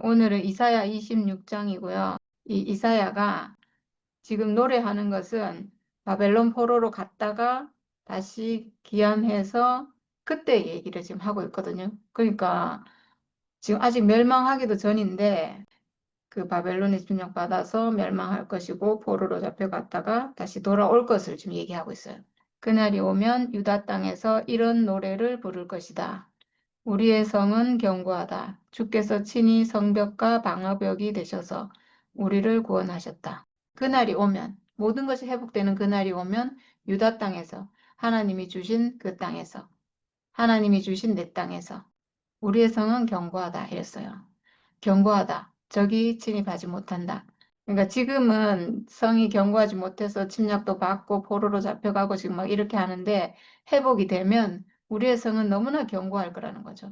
오늘은 이사야 26장이고요. 이 이사야가 지금 노래하는 것은 바벨론 포로로 갔다가 다시 귀환해서 그때 얘기를 지금 하고 있거든요. 그러니까 지금 아직 멸망하기도 전인데 그 바벨론에 침략받아서 멸망할 것이고 포로로 잡혀갔다가 다시 돌아올 것을 지금 얘기하고 있어요. 그날이 오면 유다 땅에서 이런 노래를 부를 것이다. 우리의 성은 견고하다. 주께서 친히 성벽과 방어벽이 되셔서 우리를 구원하셨다. 그날이 오면, 모든 것이 회복되는 그날이 오면 유다 땅에서, 하나님이 주신 그 땅에서, 하나님이 주신 내 땅에서 우리의 성은 견고하다 이랬어요. 견고하다. 적이 침입하지 못한다. 그러니까 지금은 성이 견고하지 못해서 침략도 받고 포로로 잡혀가고 지금 막 이렇게 하는데 회복이 되면 우리의 성은 너무나 견고할 거라는 거죠.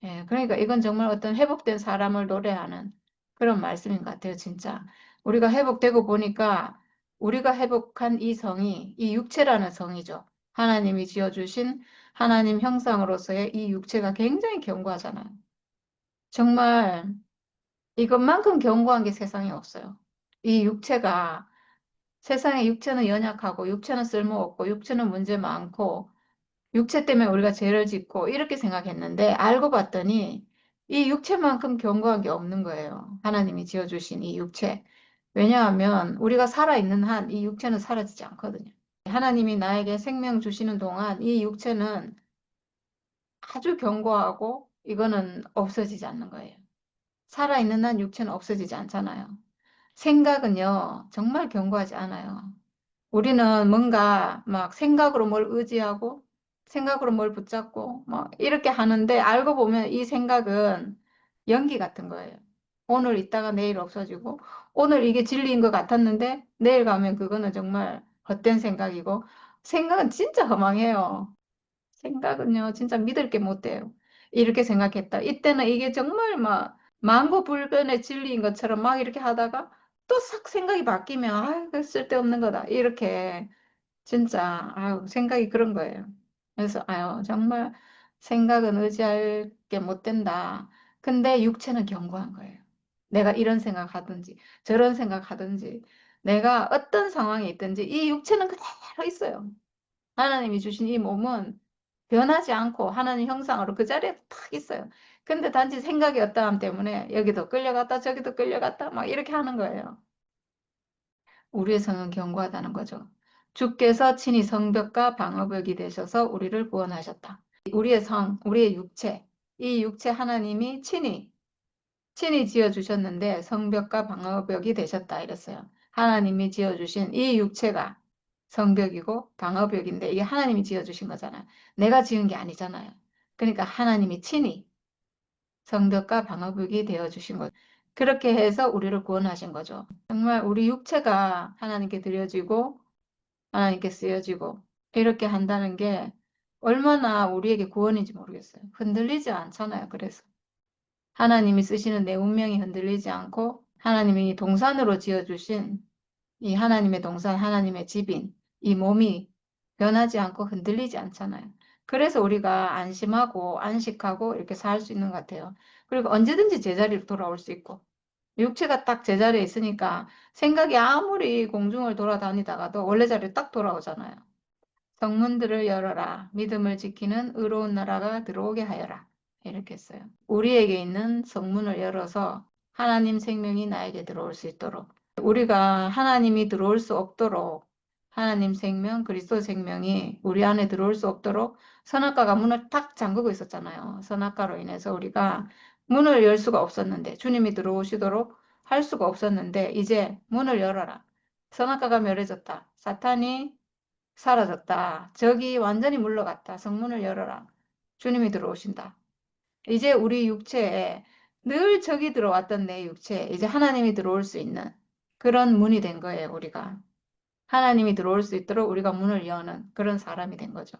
예, 그러니까 이건 정말 어떤 회복된 사람을 노래하는 그런 말씀인 것 같아요, 진짜. 우리가 회복되고 보니까 우리가 회복한 이 성이, 이 육체라는 성이죠. 하나님이 지어주신 하나님 형상으로서의 이 육체가 굉장히 견고하잖아요. 정말 이것만큼 견고한 게 세상에 없어요. 이 육체가, 세상에 육체는 연약하고, 육체는 쓸모없고, 육체는 문제 많고, 육체 때문에 우리가 죄를 짓고 이렇게 생각했는데 알고 봤더니 이 육체만큼 견고한 게 없는 거예요. 하나님이 지어주신 이 육체. 왜냐하면 우리가 살아있는 한 이 육체는 사라지지 않거든요. 하나님이 나에게 생명 주시는 동안 이 육체는 아주 견고하고 이거는 없어지지 않는 거예요. 살아있는 한 육체는 없어지지 않잖아요. 생각은요, 정말 견고하지 않아요. 우리는 뭔가 막 생각으로 뭘 의지하고 생각으로 뭘 붙잡고 막 이렇게 하는데 알고 보면 이 생각은 연기 같은 거예요. 오늘 있다가 내일 없어지고 오늘 이게 진리인 것 같았는데 내일 가면 그거는 정말 헛된 생각이고 생각은 진짜 허망해요. 생각은요 진짜 믿을 게 못 돼요. 이렇게 생각했다. 이때는 이게 정말 막 만고불변의 진리인 것처럼 막 이렇게 하다가 또 싹 생각이 바뀌면 아, 그 쓸데없는 거다. 이렇게 진짜 아유 생각이 그런 거예요. 그래서 아유 정말 생각은 의지할 게 못 된다. 근데 육체는 견고한 거예요. 내가 이런 생각하든지 저런 생각하든지 내가 어떤 상황에 있든지 이 육체는 그대로 있어요. 하나님이 주신 이 몸은 변하지 않고 하나님 형상으로 그 자리에 탁 있어요. 근데 단지 생각이 어떠함 때문에 여기도 끌려갔다 저기도 끌려갔다 막 이렇게 하는 거예요. 우리의 성은 견고하다는 거죠. 주께서 친히 성벽과 방어벽이 되셔서 우리를 구원하셨다. 우리의 성, 우리의 육체, 이 육체 하나님이 친히 지어주셨는데 성벽과 방어벽이 되셨다 이랬어요. 하나님이 지어주신 이 육체가 성벽이고 방어벽인데 이게 하나님이 지어주신 거잖아요. 내가 지은 게 아니잖아요. 그러니까 하나님이 친히 성벽과 방어벽이 되어주신 것. 그렇게 해서 우리를 구원하신 거죠. 정말 우리 육체가 하나님께 드려지고 하나님께 쓰여지고 이렇게 한다는 게 얼마나 우리에게 구원인지 모르겠어요. 흔들리지 않잖아요. 그래서 하나님이 쓰시는 내 운명이 흔들리지 않고 하나님이 동산으로 지어주신 이 하나님의 동산, 하나님의 집인 이 몸이 변하지 않고 흔들리지 않잖아요. 그래서 우리가 안심하고 안식하고 이렇게 살 수 있는 것 같아요. 그리고 언제든지 제자리로 돌아올 수 있고 육체가 딱 제자리에 있으니까 생각이 아무리 공중을 돌아다니다가도 원래 자리에 딱 돌아오잖아요. 성문들을 열어라. 믿음을 지키는 의로운 나라가 들어오게 하여라. 이렇게 했어요. 우리에게 있는 성문을 열어서 하나님 생명이 나에게 들어올 수 있도록 우리가 하나님이 들어올 수 없도록 하나님 생명, 그리스도 생명이 우리 안에 들어올 수 없도록 선악과가 문을 탁 잠그고 있었잖아요. 선악과로 인해서 우리가 문을 열 수가 없었는데 주님이 들어오시도록 할 수가 없었는데 이제 문을 열어라. 선악과가 멸해졌다. 사탄이 사라졌다. 적이 완전히 물러갔다. 성문을 열어라. 주님이 들어오신다. 이제 우리 육체에 늘 적이 들어왔던 내 육체에 이제 하나님이 들어올 수 있는 그런 문이 된 거예요, 우리가. 하나님이 들어올 수 있도록 우리가 문을 여는 그런 사람이 된 거죠.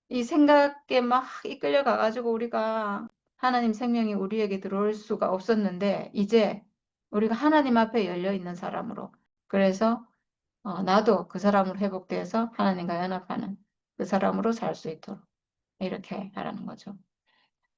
이 생각에 막 이끌려 가가지고 우리가 하나님 생명이 우리에게 들어올 수가 없었는데 이제 우리가 하나님 앞에 열려 있는 사람으로 그래서 나도 그 사람으로 회복돼서 하나님과 연합하는 그 사람으로 살 수 있도록 이렇게 하라는 거죠.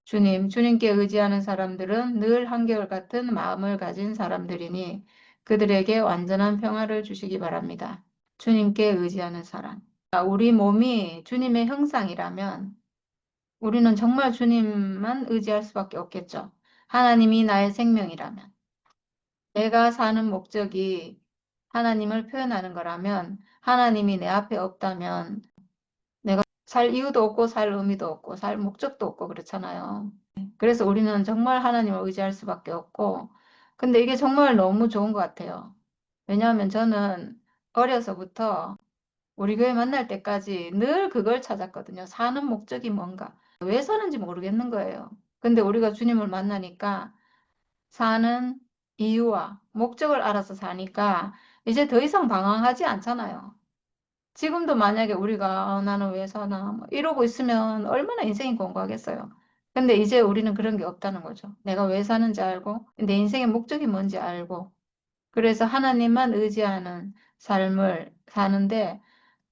주님께 의지하는 사람들은 늘 한결같은 마음을 가진 사람들이니 그들에게 완전한 평화를 주시기 바랍니다. 주님께 의지하는 사람. 우리 몸이 주님의 형상이라면 우리는 정말 주님만 의지할 수밖에 없겠죠. 하나님이 나의 생명이라면, 내가 사는 목적이 하나님을 표현하는 거라면, 하나님이 내 앞에 없다면 내가 살 이유도 없고 살 의미도 없고 살 목적도 없고 그렇잖아요. 그래서 우리는 정말 하나님을 의지할 수밖에 없고, 근데 이게 정말 너무 좋은 것 같아요. 왜냐하면 저는 어려서부터 우리 교회 만날 때까지 늘 그걸 찾았거든요. 사는 목적이 뭔가. 왜 사는지 모르겠는 거예요. 근데 우리가 주님을 만나니까 사는 이유와 목적을 알아서 사니까 이제 더 이상 방황하지 않잖아요. 지금도 만약에 우리가 나는 왜 사나 뭐 이러고 있으면 얼마나 인생이 공고하겠어요. 근데 이제 우리는 그런 게 없다는 거죠. 내가 왜 사는지 알고 내 인생의 목적이 뭔지 알고 그래서 하나님만 의지하는 삶을 사는데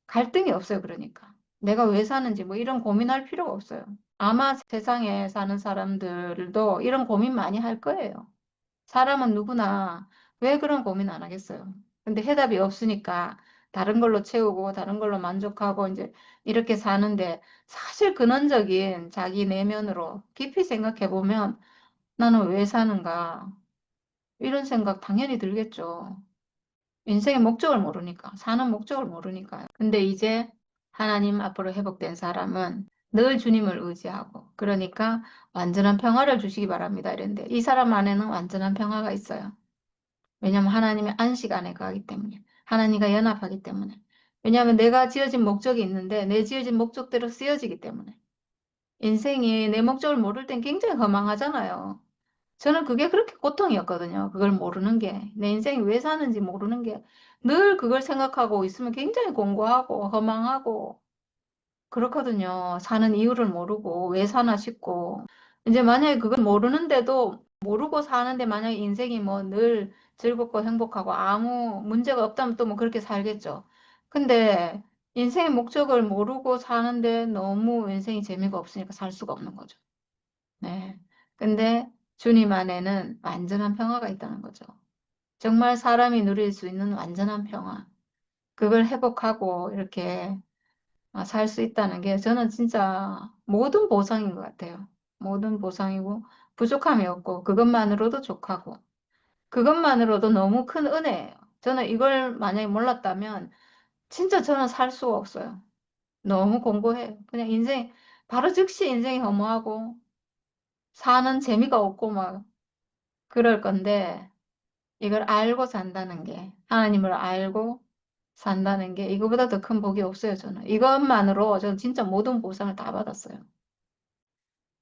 갈등이 없어요. 그러니까 내가 왜 사는지 뭐 이런 고민할 필요가 없어요. 아마 세상에 사는 사람들도 이런 고민 많이 할 거예요. 사람은 누구나 왜 그런 고민 안 하겠어요. 근데 해답이 없으니까 다른 걸로 채우고 다른 걸로 만족하고 이제 이렇게 사는데 사실 근원적인 자기 내면으로 깊이 생각해 보면 나는 왜 사는가? 이런 생각 당연히 들겠죠. 인생의 목적을 모르니까, 사는 목적을 모르니까요. 근데 이제 하나님 앞으로 회복된 사람은 늘 주님을 의지하고, 그러니까 완전한 평화를 주시기 바랍니다. 이랬는데 이 사람 안에는 완전한 평화가 있어요. 왜냐하면 하나님의 안식 안에 거하기 때문에, 하나님과 연합하기 때문에. 왜냐하면 내가 지어진 목적이 있는데 내 지어진 목적대로 쓰여지기 때문에. 인생이 내 목적을 모를 땐 굉장히 허망하잖아요. 저는 그게 그렇게 고통이었거든요. 그걸 모르는 게. 내 인생이 왜 사는지 모르는 게. 늘 그걸 생각하고 있으면 굉장히 공고하고 허망하고 그렇거든요. 사는 이유를 모르고 왜 사나 싶고. 이제 만약에 그걸 모르는데도 모르고 사는데 만약에 인생이 뭐 늘 즐겁고 행복하고 아무 문제가 없다면 또 뭐 그렇게 살겠죠. 근데 인생의 목적을 모르고 사는데 너무 인생이 재미가 없으니까 살 수가 없는 거죠. 네. 근데 주님 안에는 완전한 평화가 있다는 거죠. 정말 사람이 누릴 수 있는 완전한 평화. 그걸 회복하고 이렇게 살 수 있다는 게 저는 진짜 모든 보상인 것 같아요. 모든 보상이고 부족함이 없고 그것만으로도 족하고 그것만으로도 너무 큰 은혜예요. 저는 이걸 만약에 몰랐다면 진짜 저는 살 수가 없어요. 너무 공고해요. 그냥 인생 바로 즉시 인생이 허무하고 사는 재미가 없고 막 그럴 건데 이걸 알고 산다는 게 하나님을 알고 산다는 게 이거보다 더 큰 복이 없어요, 저는. 이것만으로 저는 진짜 모든 보상을 다 받았어요.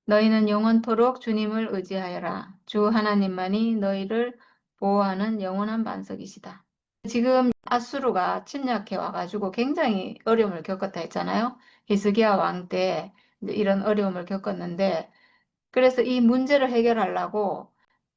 너희는 영원토록 주님을 의지하여라. 주 하나님만이 너희를 보호하는 영원한 반석이시다. 지금 아수르가 침략해 와가지고 굉장히 어려움을 겪었다 했잖아요. 히스기야 왕 때 이런 어려움을 겪었는데 그래서 이 문제를 해결하려고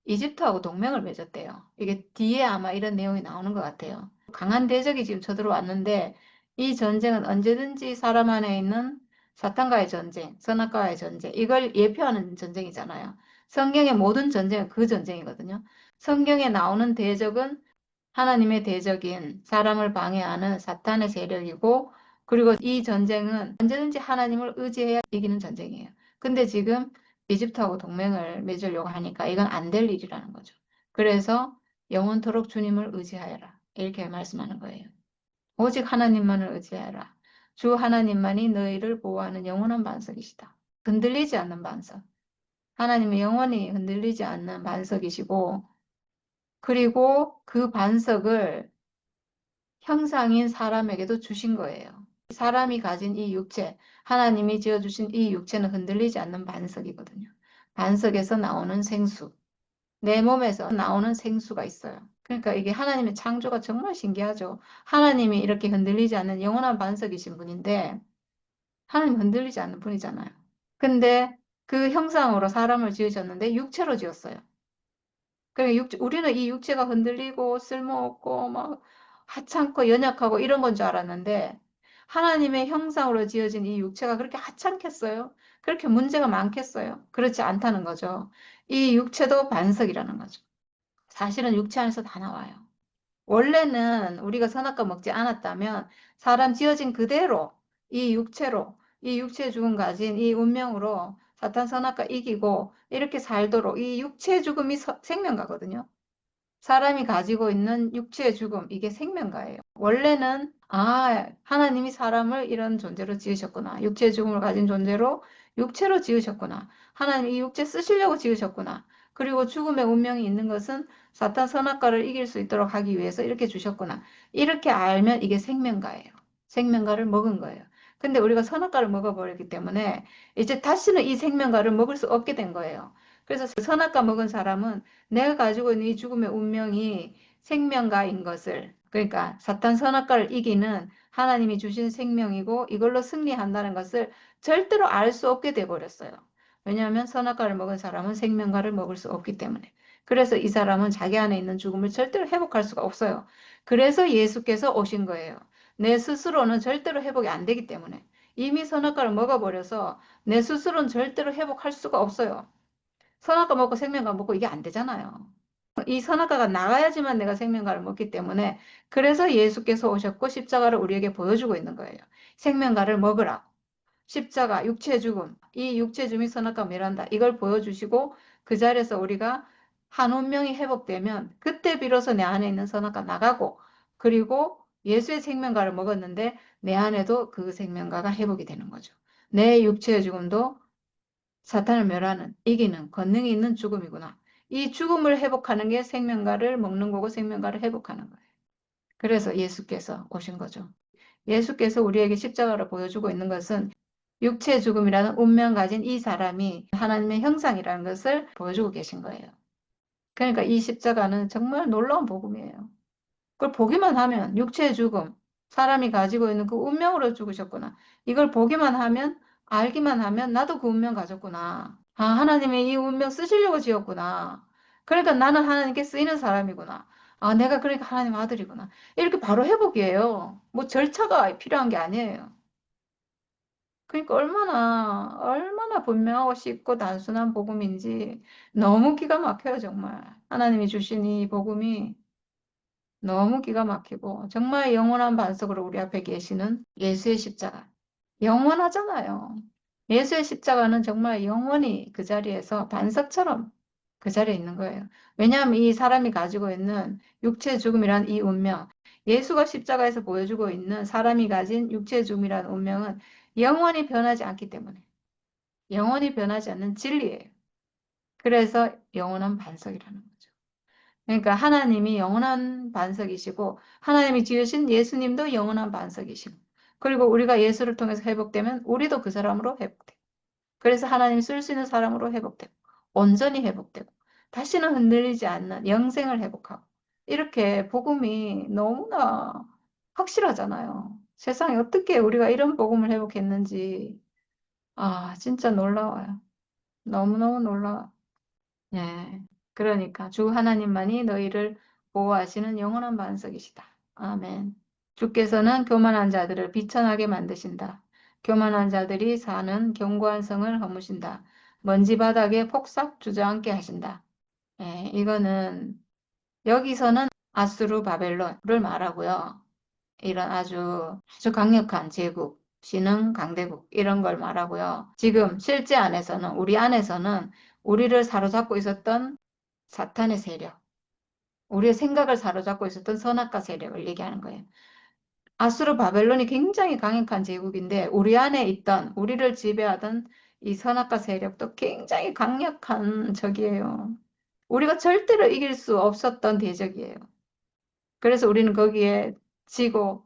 이집트하고 동맹을 맺었대요. 이게 뒤에 아마 이런 내용이 나오는 것 같아요. 강한 대적이 지금 쳐들어왔는데 이 전쟁은 언제든지 사람 안에 있는 사탄과의 전쟁, 선악과의 전쟁, 이걸 예표하는 전쟁이잖아요. 성경의 모든 전쟁은 그 전쟁이거든요. 성경에 나오는 대적은 하나님의 대적인 사람을 방해하는 사탄의 세력이고, 그리고 이 전쟁은 언제든지 하나님을 의지해야 이기는 전쟁이에요. 근데 지금 이집트하고 동맹을 맺으려고 하니까 이건 안 될 일이라는 거죠. 그래서 영원토록 주님을 의지하여라. 이렇게 말씀하는 거예요. 오직 하나님만을 의지하여라. 주 하나님만이 너희를 보호하는 영원한 반석이시다. 흔들리지 않는 반석. 하나님이 영원히 흔들리지 않는 반석이시고, 그리고 그 반석을 형상인 사람에게도 주신 거예요. 사람이 가진 이 육체, 하나님이 지어주신 이 육체는 흔들리지 않는 반석이거든요. 반석에서 나오는 생수, 내 몸에서 나오는 생수가 있어요. 그러니까 이게 하나님의 창조가 정말 신기하죠. 하나님이 이렇게 흔들리지 않는 영원한 반석이신 분인데, 하나님 흔들리지 않는 분이잖아요. 근데 그 형상으로 사람을 지으셨는데 육체로 지었어요. 그러니까 우리는 이 육체가 흔들리고 쓸모없고 막 하찮고 연약하고 이런 건 줄 알았는데 하나님의 형상으로 지어진 이 육체가 그렇게 하찮겠어요? 그렇게 문제가 많겠어요? 그렇지 않다는 거죠. 이 육체도 반석이라는 거죠. 사실은 육체 안에서 다 나와요. 원래는 우리가 선악과 먹지 않았다면 사람 지어진 그대로 이 육체로 이 육체의 죽음 가진 이 운명으로 사탄 선악과 이기고 이렇게 살도록 이 육체의 죽음이 생명가거든요. 사람이 가지고 있는 육체의 죽음, 이게 생명가예요. 원래는, 하나님이 사람을 이런 존재로 지으셨구나. 육체의 죽음을 가진 존재로 육체로 지으셨구나. 하나님 이 육체 쓰시려고 지으셨구나. 그리고 죽음의 운명이 있는 것은 사탄 선악과를 이길 수 있도록 하기 위해서 이렇게 주셨구나. 이렇게 알면 이게 생명가예요. 생명가를 먹은 거예요. 근데 우리가 선악과를 먹어버렸기 때문에 이제 다시는 이 생명가를 먹을 수 없게 된 거예요. 그래서 선악과 먹은 사람은 내가 가지고 있는 이 죽음의 운명이 생명가인 것을, 그러니까 사탄 선악과를 이기는 하나님이 주신 생명이고 이걸로 승리한다는 것을 절대로 알 수 없게 돼 버렸어요. 왜냐하면 선악과를 먹은 사람은 생명과를 먹을 수 없기 때문에. 그래서 이 사람은 자기 안에 있는 죽음을 절대로 회복할 수가 없어요. 그래서 예수께서 오신 거예요. 내 스스로는 절대로 회복이 안 되기 때문에. 이미 선악과를 먹어버려서 내 스스로는 절대로 회복할 수가 없어요. 선악과 먹고 생명과 먹고 이게 안 되잖아요. 이 선악과가 나가야지만 내가 생명과를 먹기 때문에 그래서 예수께서 오셨고 십자가를 우리에게 보여주고 있는 거예요. 생명과를 먹으라. 십자가, 육체 죽음, 이 육체 죽음이 선악과 멸한다. 이걸 보여주시고 그 자리에서 우리가 한 운명이 회복되면 그때 비로소 내 안에 있는 선악과 나가고 그리고 예수의 생명과를 먹었는데 내 안에도 그 생명과가 회복이 되는 거죠. 내 육체의 죽음도 사탄을 멸하는, 이기는 권능이 있는 죽음이구나. 이 죽음을 회복하는 게 생명과를 먹는 거고 생명과를 회복하는 거예요. 그래서 예수께서 오신 거죠. 예수께서 우리에게 십자가를 보여주고 있는 것은 육체의 죽음이라는 운명 가진 이 사람이 하나님의 형상이라는 것을 보여주고 계신 거예요. 그러니까 이 십자가는 정말 놀라운 복음이에요. 그걸 보기만 하면 육체의 죽음, 사람이 가지고 있는 그 운명으로 죽으셨구나. 이걸 보기만 하면, 알기만 하면 나도 그 운명 가졌구나. 하나님의 이 운명 쓰시려고 지었구나. 그러니까 나는 하나님께 쓰이는 사람이구나. 내가 그러니까 하나님 아들이구나. 이렇게 바로 회복이에요. 뭐 절차가 필요한 게 아니에요. 그러니까 얼마나 분명하고 쉽고 단순한 복음인지 너무 기가 막혀요, 정말. 하나님이 주신 이 복음이 너무 기가 막히고 정말 영원한 반석으로 우리 앞에 계시는 예수의 십자가. 영원하잖아요. 예수의 십자가는 정말 영원히 그 자리에서 반석처럼 그 자리에 있는 거예요. 왜냐하면 이 사람이 가지고 있는 육체의 죽음이란 이 운명, 예수가 십자가에서 보여주고 있는 사람이 가진 육체의 죽음이라는 운명은 영원히 변하지 않기 때문에 영원히 변하지 않는 진리예요. 그래서 영원한 반석이라는 거죠. 그러니까 하나님이 영원한 반석이시고 하나님이 지으신 예수님도 영원한 반석이시고 그리고 우리가 예수를 통해서 회복되면 우리도 그 사람으로 회복돼요. 그래서 하나님이 쓸 수 있는 사람으로 회복되고 온전히 회복되고 다시는 흔들리지 않는 영생을 회복하고 이렇게 복음이 너무나 확실하잖아요. 세상에 어떻게 우리가 이런 복음을 회복했는지 진짜 놀라워요. 너무너무 놀라워요. 예. 그러니까 주 하나님만이 너희를 보호하시는 영원한 반석이시다. 아멘. 주께서는 교만한 자들을 비천하게 만드신다. 교만한 자들이 사는 견고한 성을 허무신다. 먼지 바닥에 폭삭 주저앉게 하신다. 예, 이거는 여기서는 아수르 바벨론을 말하고요. 이런 아주 강력한 제국, 신흥 강대국 이런 걸 말하고요. 지금 실제 안에서는 우리 안에서는 우리를 사로잡고 있었던 사탄의 세력, 우리의 생각을 사로잡고 있었던 선악과 세력을 얘기하는 거예요. 아수르 바벨론이 굉장히 강력한 제국인데 우리 안에 있던 우리를 지배하던 이 선악과 세력도 굉장히 강력한 적이에요. 우리가 절대로 이길 수 없었던 대적이에요. 그래서 우리는 거기에 지고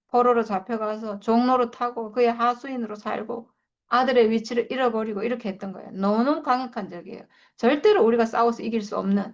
포로로 잡혀가서 종로로 타고 그의 하수인으로 살고 아들의 위치를 잃어버리고 이렇게 했던 거예요. 너무 강력한 적이에요. 절대로 우리가 싸워서 이길 수 없는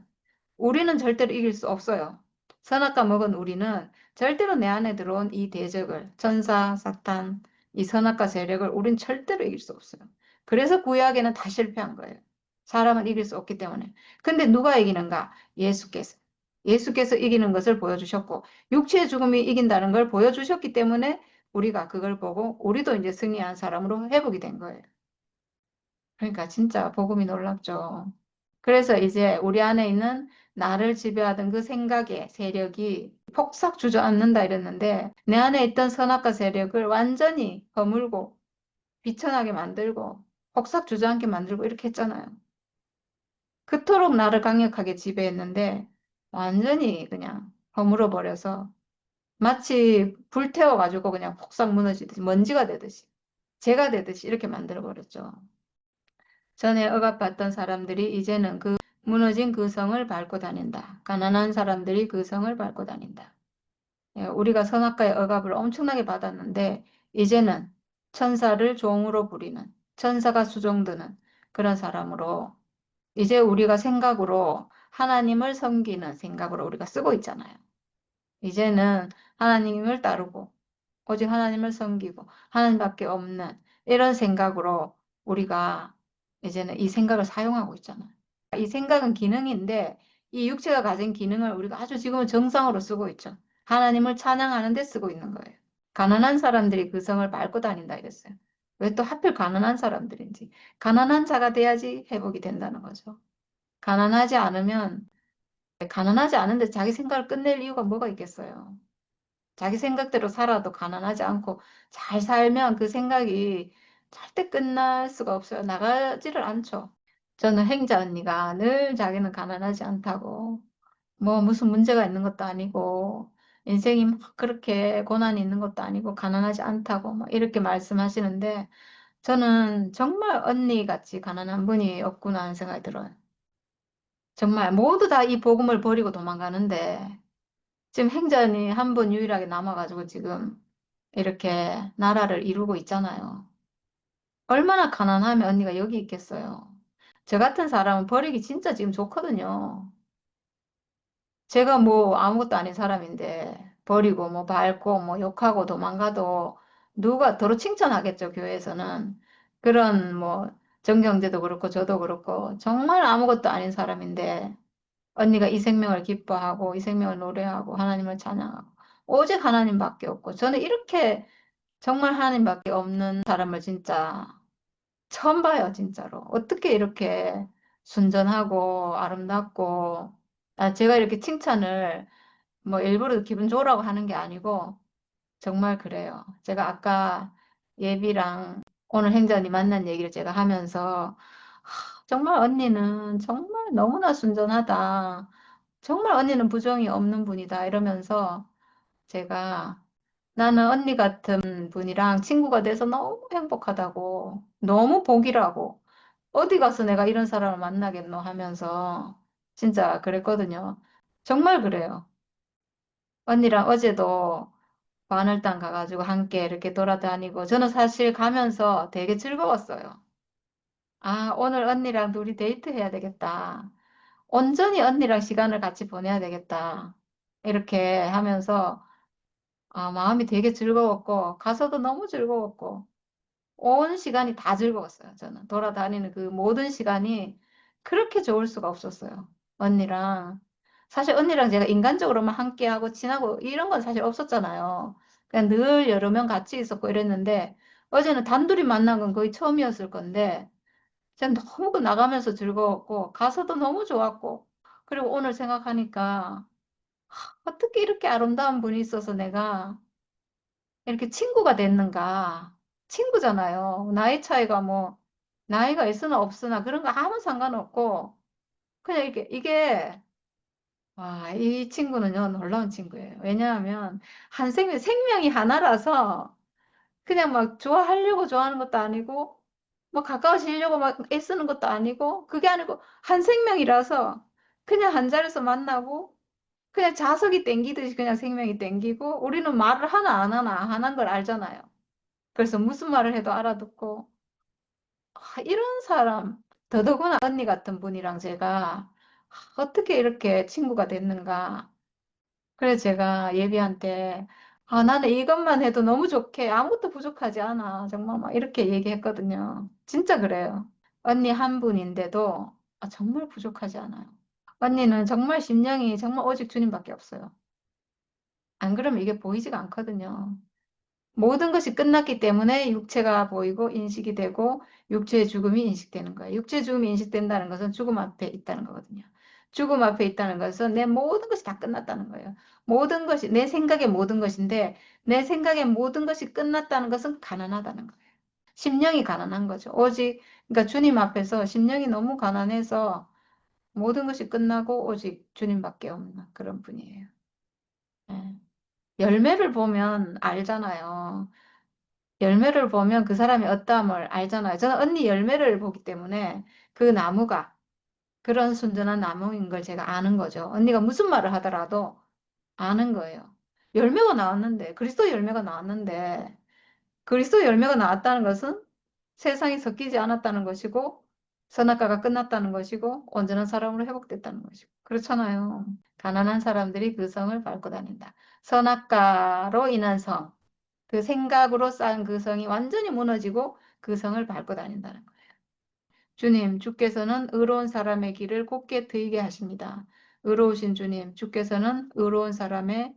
우리는 절대로 이길 수 없어요. 선악과 먹은 우리는 절대로 내 안에 들어온 이 대적을 천사, 사탄, 이 선악과 세력을 우린 절대로 이길 수 없어요. 그래서 구약에는 다 실패한 거예요. 사람은 이길 수 없기 때문에. 근데 누가 이기는가? 예수께서. 예수께서 이기는 것을 보여주셨고 육체의 죽음이 이긴다는 걸 보여주셨기 때문에 우리가 그걸 보고 우리도 이제 승리한 사람으로 회복이 된 거예요. 그러니까 진짜 복음이 놀랍죠. 그래서 이제 우리 안에 있는 나를 지배하던 그 생각의 세력이 폭삭 주저앉는다 이랬는데 내 안에 있던 선악과 세력을 완전히 허물고 비천하게 만들고 폭삭 주저앉게 만들고 이렇게 했잖아요. 그토록 나를 강력하게 지배했는데 완전히 그냥 허물어 버려서 마치 불태워가지고 그냥 폭삭 무너지듯이 먼지가 되듯이 재가 되듯이 이렇게 만들어 버렸죠. 전에 억압받던 사람들이 이제는 그 무너진 그 성을 밟고 다닌다. 가난한 사람들이 그 성을 밟고 다닌다. 예, 우리가 선악과의 억압을 엄청나게 받았는데 이제는 천사를 종으로 부리는 천사가 수종드는 그런 사람으로 이제 우리가 생각으로 하나님을 섬기는 생각으로 우리가 쓰고 있잖아요. 이제는 하나님을 따르고 오직 하나님을 섬기고 하나님밖에 없는 이런 생각으로 우리가 이제는 이 생각을 사용하고 있잖아요. 이 생각은 기능인데 이 육체가 가진 기능을 우리가 아주 지금은 정상으로 쓰고 있죠. 하나님을 찬양하는 데 쓰고 있는 거예요. 가난한 사람들이 그 성을 밟고 다닌다 이랬어요. 왜 또 하필 가난한 사람들인지. 가난한 자가 돼야지 회복이 된다는 거죠. 가난하지 않으면 가난하지 않은데 자기 생각을 끝낼 이유가 뭐가 있겠어요. 자기 생각대로 살아도 가난하지 않고 잘 살면 그 생각이 절대 끝날 수가 없어요. 나가지를 않죠. 저는 행자 언니가 늘 자기는 가난하지 않다고, 뭐 무슨 문제가 있는 것도 아니고, 인생이 막 그렇게 고난이 있는 것도 아니고, 가난하지 않다고 막 이렇게 말씀하시는데, 저는 정말 언니 같이 가난한 분이 없구나 하는 생각이 들어요. 정말 모두 다 이 복음을 버리고 도망가는데, 지금 행전이 한 분 유일하게 남아가지고 지금 이렇게 나라를 이루고 있잖아요. 얼마나 가난하면 언니가 여기 있겠어요. 저 같은 사람은 버리기 진짜 지금 좋거든요. 제가 뭐 아무것도 아닌 사람인데 버리고 뭐 밟고 뭐 욕하고 도망가도 누가 더러 칭찬하겠죠, 교회에서는. 그런 뭐 정경제도 그렇고 저도 그렇고 정말 아무것도 아닌 사람인데 언니가 이 생명을 기뻐하고 이 생명을 노래하고 하나님을 찬양하고 오직 하나님밖에 없고 저는 이렇게 정말 하나님밖에 없는 사람을 진짜 처음 봐요, 진짜로. 어떻게 이렇게 순전하고 아름답고 제가 이렇게 칭찬을 뭐 일부러 기분 좋으라고 하는 게 아니고 정말 그래요. 제가 아까 예비랑 오늘 행자님 만난 얘기를 제가 하면서 정말 언니는 정말 너무나 순전하다. 정말 언니는 부정이 없는 분이다. 이러면서 제가 나는 언니 같은 분이랑 친구가 돼서 너무 행복하다고, 너무 복이라고, 어디 가서 내가 이런 사람을 만나겠노 하면서 진짜 그랬거든요. 정말 그래요. 언니랑 어제도 마늘당 가가지고 함께 이렇게 돌아다니고, 저는 사실 가면서 되게 즐거웠어요. 아, 오늘 언니랑 둘이 데이트 해야 되겠다. 온전히 언니랑 시간을 같이 보내야 되겠다. 이렇게 하면서 마음이 되게 즐거웠고, 가서도 너무 즐거웠고, 온 시간이 다 즐거웠어요, 저는. 돌아다니는 그 모든 시간이 그렇게 좋을 수가 없었어요. 언니랑. 사실 언니랑 제가 인간적으로만 함께하고 친하고 이런 건 사실 없었잖아요. 그냥 늘 여러 명 같이 있었고 이랬는데, 어제는 단둘이 만난 건 거의 처음이었을 건데, 제가 너무 그 나가면서 즐거웠고, 가서도 너무 좋았고, 그리고 오늘 생각하니까, 어떻게 이렇게 아름다운 분이 있어서 내가 이렇게 친구가 됐는가? 친구잖아요. 나이 차이가 뭐, 나이가 있으나 없으나 그런 거 아무 상관없고, 그냥 이게, 와, 이 친구는요, 놀라운 친구예요. 왜냐하면, 생명이 하나라서, 그냥 막 좋아하려고 좋아하는 것도 아니고, 뭐 가까워지려고 막 애쓰는 것도 아니고, 그게 아니고, 한 생명이라서, 그냥 한 자리에서 만나고, 그냥 자석이 땡기듯이 그냥 생명이 땡기고, 우리는 말을 하나 안 하나 안 한 걸 알잖아요. 그래서 무슨 말을 해도 알아듣고, 이런 사람, 더더구나 언니 같은 분이랑 제가 어떻게 이렇게 친구가 됐는가. 그래서 제가 예비한테, 나는 이것만 해도 너무 좋게 아무것도 부족하지 않아. 정말 막 이렇게 얘기했거든요. 진짜 그래요. 언니 한 분인데도 정말 부족하지 않아요. 언니는 정말 심령이 정말 오직 주님밖에 없어요. 안 그러면 이게 보이지가 않거든요. 모든 것이 끝났기 때문에 육체가 보이고 인식이 되고 육체의 죽음이 인식되는 거예요. 육체의 죽음이 인식된다는 것은 죽음 앞에 있다는 거거든요. 죽음 앞에 있다는 것은 내 모든 것이 다 끝났다는 거예요. 모든 것이 내 생각의 모든 것인데 내 생각의 모든 것이 끝났다는 것은 가난하다는 거예요. 심령이 가난한 거죠. 오직 그러니까 주님 앞에서 심령이 너무 가난해서 모든 것이 끝나고 오직 주님밖에 없는 그런 분이에요. 예. 열매를 보면 알잖아요. 열매를 보면 그 사람의 어떠함을 알잖아요. 저는 언니 열매를 보기 때문에 그 나무가 그런 순전한 나무인 걸 제가 아는 거죠. 언니가 무슨 말을 하더라도 아는 거예요. 열매가 나왔는데, 그리스도 열매가 나왔는데, 그리스도 열매가 나왔다는 것은 세상이 섞이지 않았다는 것이고, 선악과가 끝났다는 것이고, 온전한 사람으로 회복됐다는 것이고. 그렇잖아요. 가난한 사람들이 그 성을 밟고 다닌다. 선악과로 인한 성. 그 생각으로 쌓은 그 성이 완전히 무너지고 그 성을 밟고 다닌다는 거예요. 주님, 주께서는 의로운 사람의 길을 곧게 트이게 하십니다. 의로우신 주님, 주께서는 의로운 사람의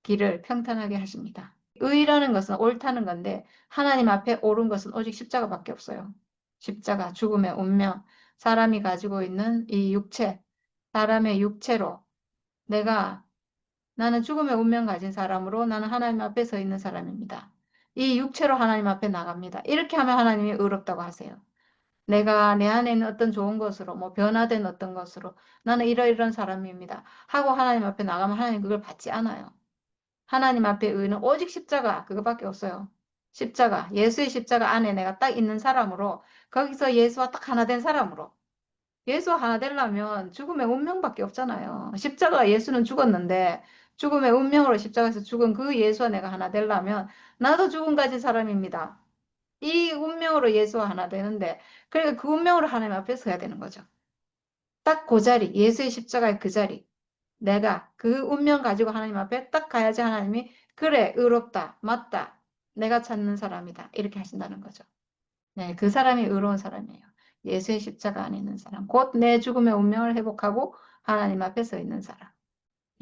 길을 평탄하게 하십니다. 의라는 것은 옳다는 건데 하나님 앞에 옳은 것은 오직 십자가밖에 없어요. 십자가, 죽음의 운명, 사람이 가지고 있는 이 육체, 사람의 육체로 내가 나는 죽음의 운명 가진 사람으로 나는 하나님 앞에 서 있는 사람입니다. 이 육체로 하나님 앞에 나갑니다. 이렇게 하면 하나님이 의롭다고 하세요. 내가 내 안에 있는 어떤 좋은 것으로, 뭐 변화된 어떤 것으로 나는 이러이러한 사람입니다. 하고 하나님 앞에 나가면 하나님 그걸 받지 않아요. 하나님 앞에 의는 오직 십자가, 그거밖에 없어요. 십자가, 예수의 십자가 안에 내가 딱 있는 사람으로, 거기서 예수와 딱 하나 된 사람으로, 예수 하나 되려면 죽음의 운명밖에 없잖아요. 십자가 예수는 죽었는데 죽음의 운명으로 십자가에서 죽은 그 예수와 내가 하나 되려면 나도 죽음 가진 사람입니다. 이 운명으로 예수와 하나 되는데 그러니까 그 운명으로 하나님 앞에 서야 되는 거죠. 딱 그 자리, 예수의 십자가의 그 자리. 내가 그 운명 가지고 하나님 앞에 딱 가야지 하나님이 그래, 의롭다, 맞다, 내가 찾는 사람이다. 이렇게 하신다는 거죠. 네, 그 사람이 의로운 사람이에요. 예수의 십자가 안에 있는 사람. 곧 내 죽음의 운명을 회복하고 하나님 앞에 서 있는 사람.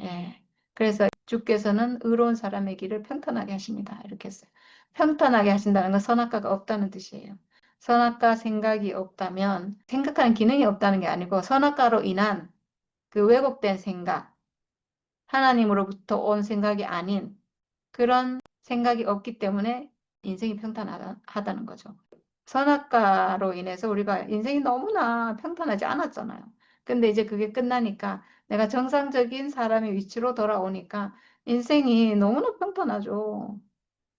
예. 그래서 주께서는 의로운 사람의 길을 평탄하게 하십니다. 이렇게 했어요. 평탄하게 하신다는 건 선악과가 없다는 뜻이에요. 선악과 생각이 없다면 생각하는 기능이 없다는 게 아니고 선악과로 인한 그 왜곡된 생각, 하나님으로부터 온 생각이 아닌 그런 생각이 없기 때문에 인생이 평탄하다는 거죠. 선악과로 인해서 우리가 인생이 너무나 평탄하지 않았잖아요. 근데 이제 그게 끝나니까 내가 정상적인 사람의 위치로 돌아오니까 인생이 너무나 평탄하죠.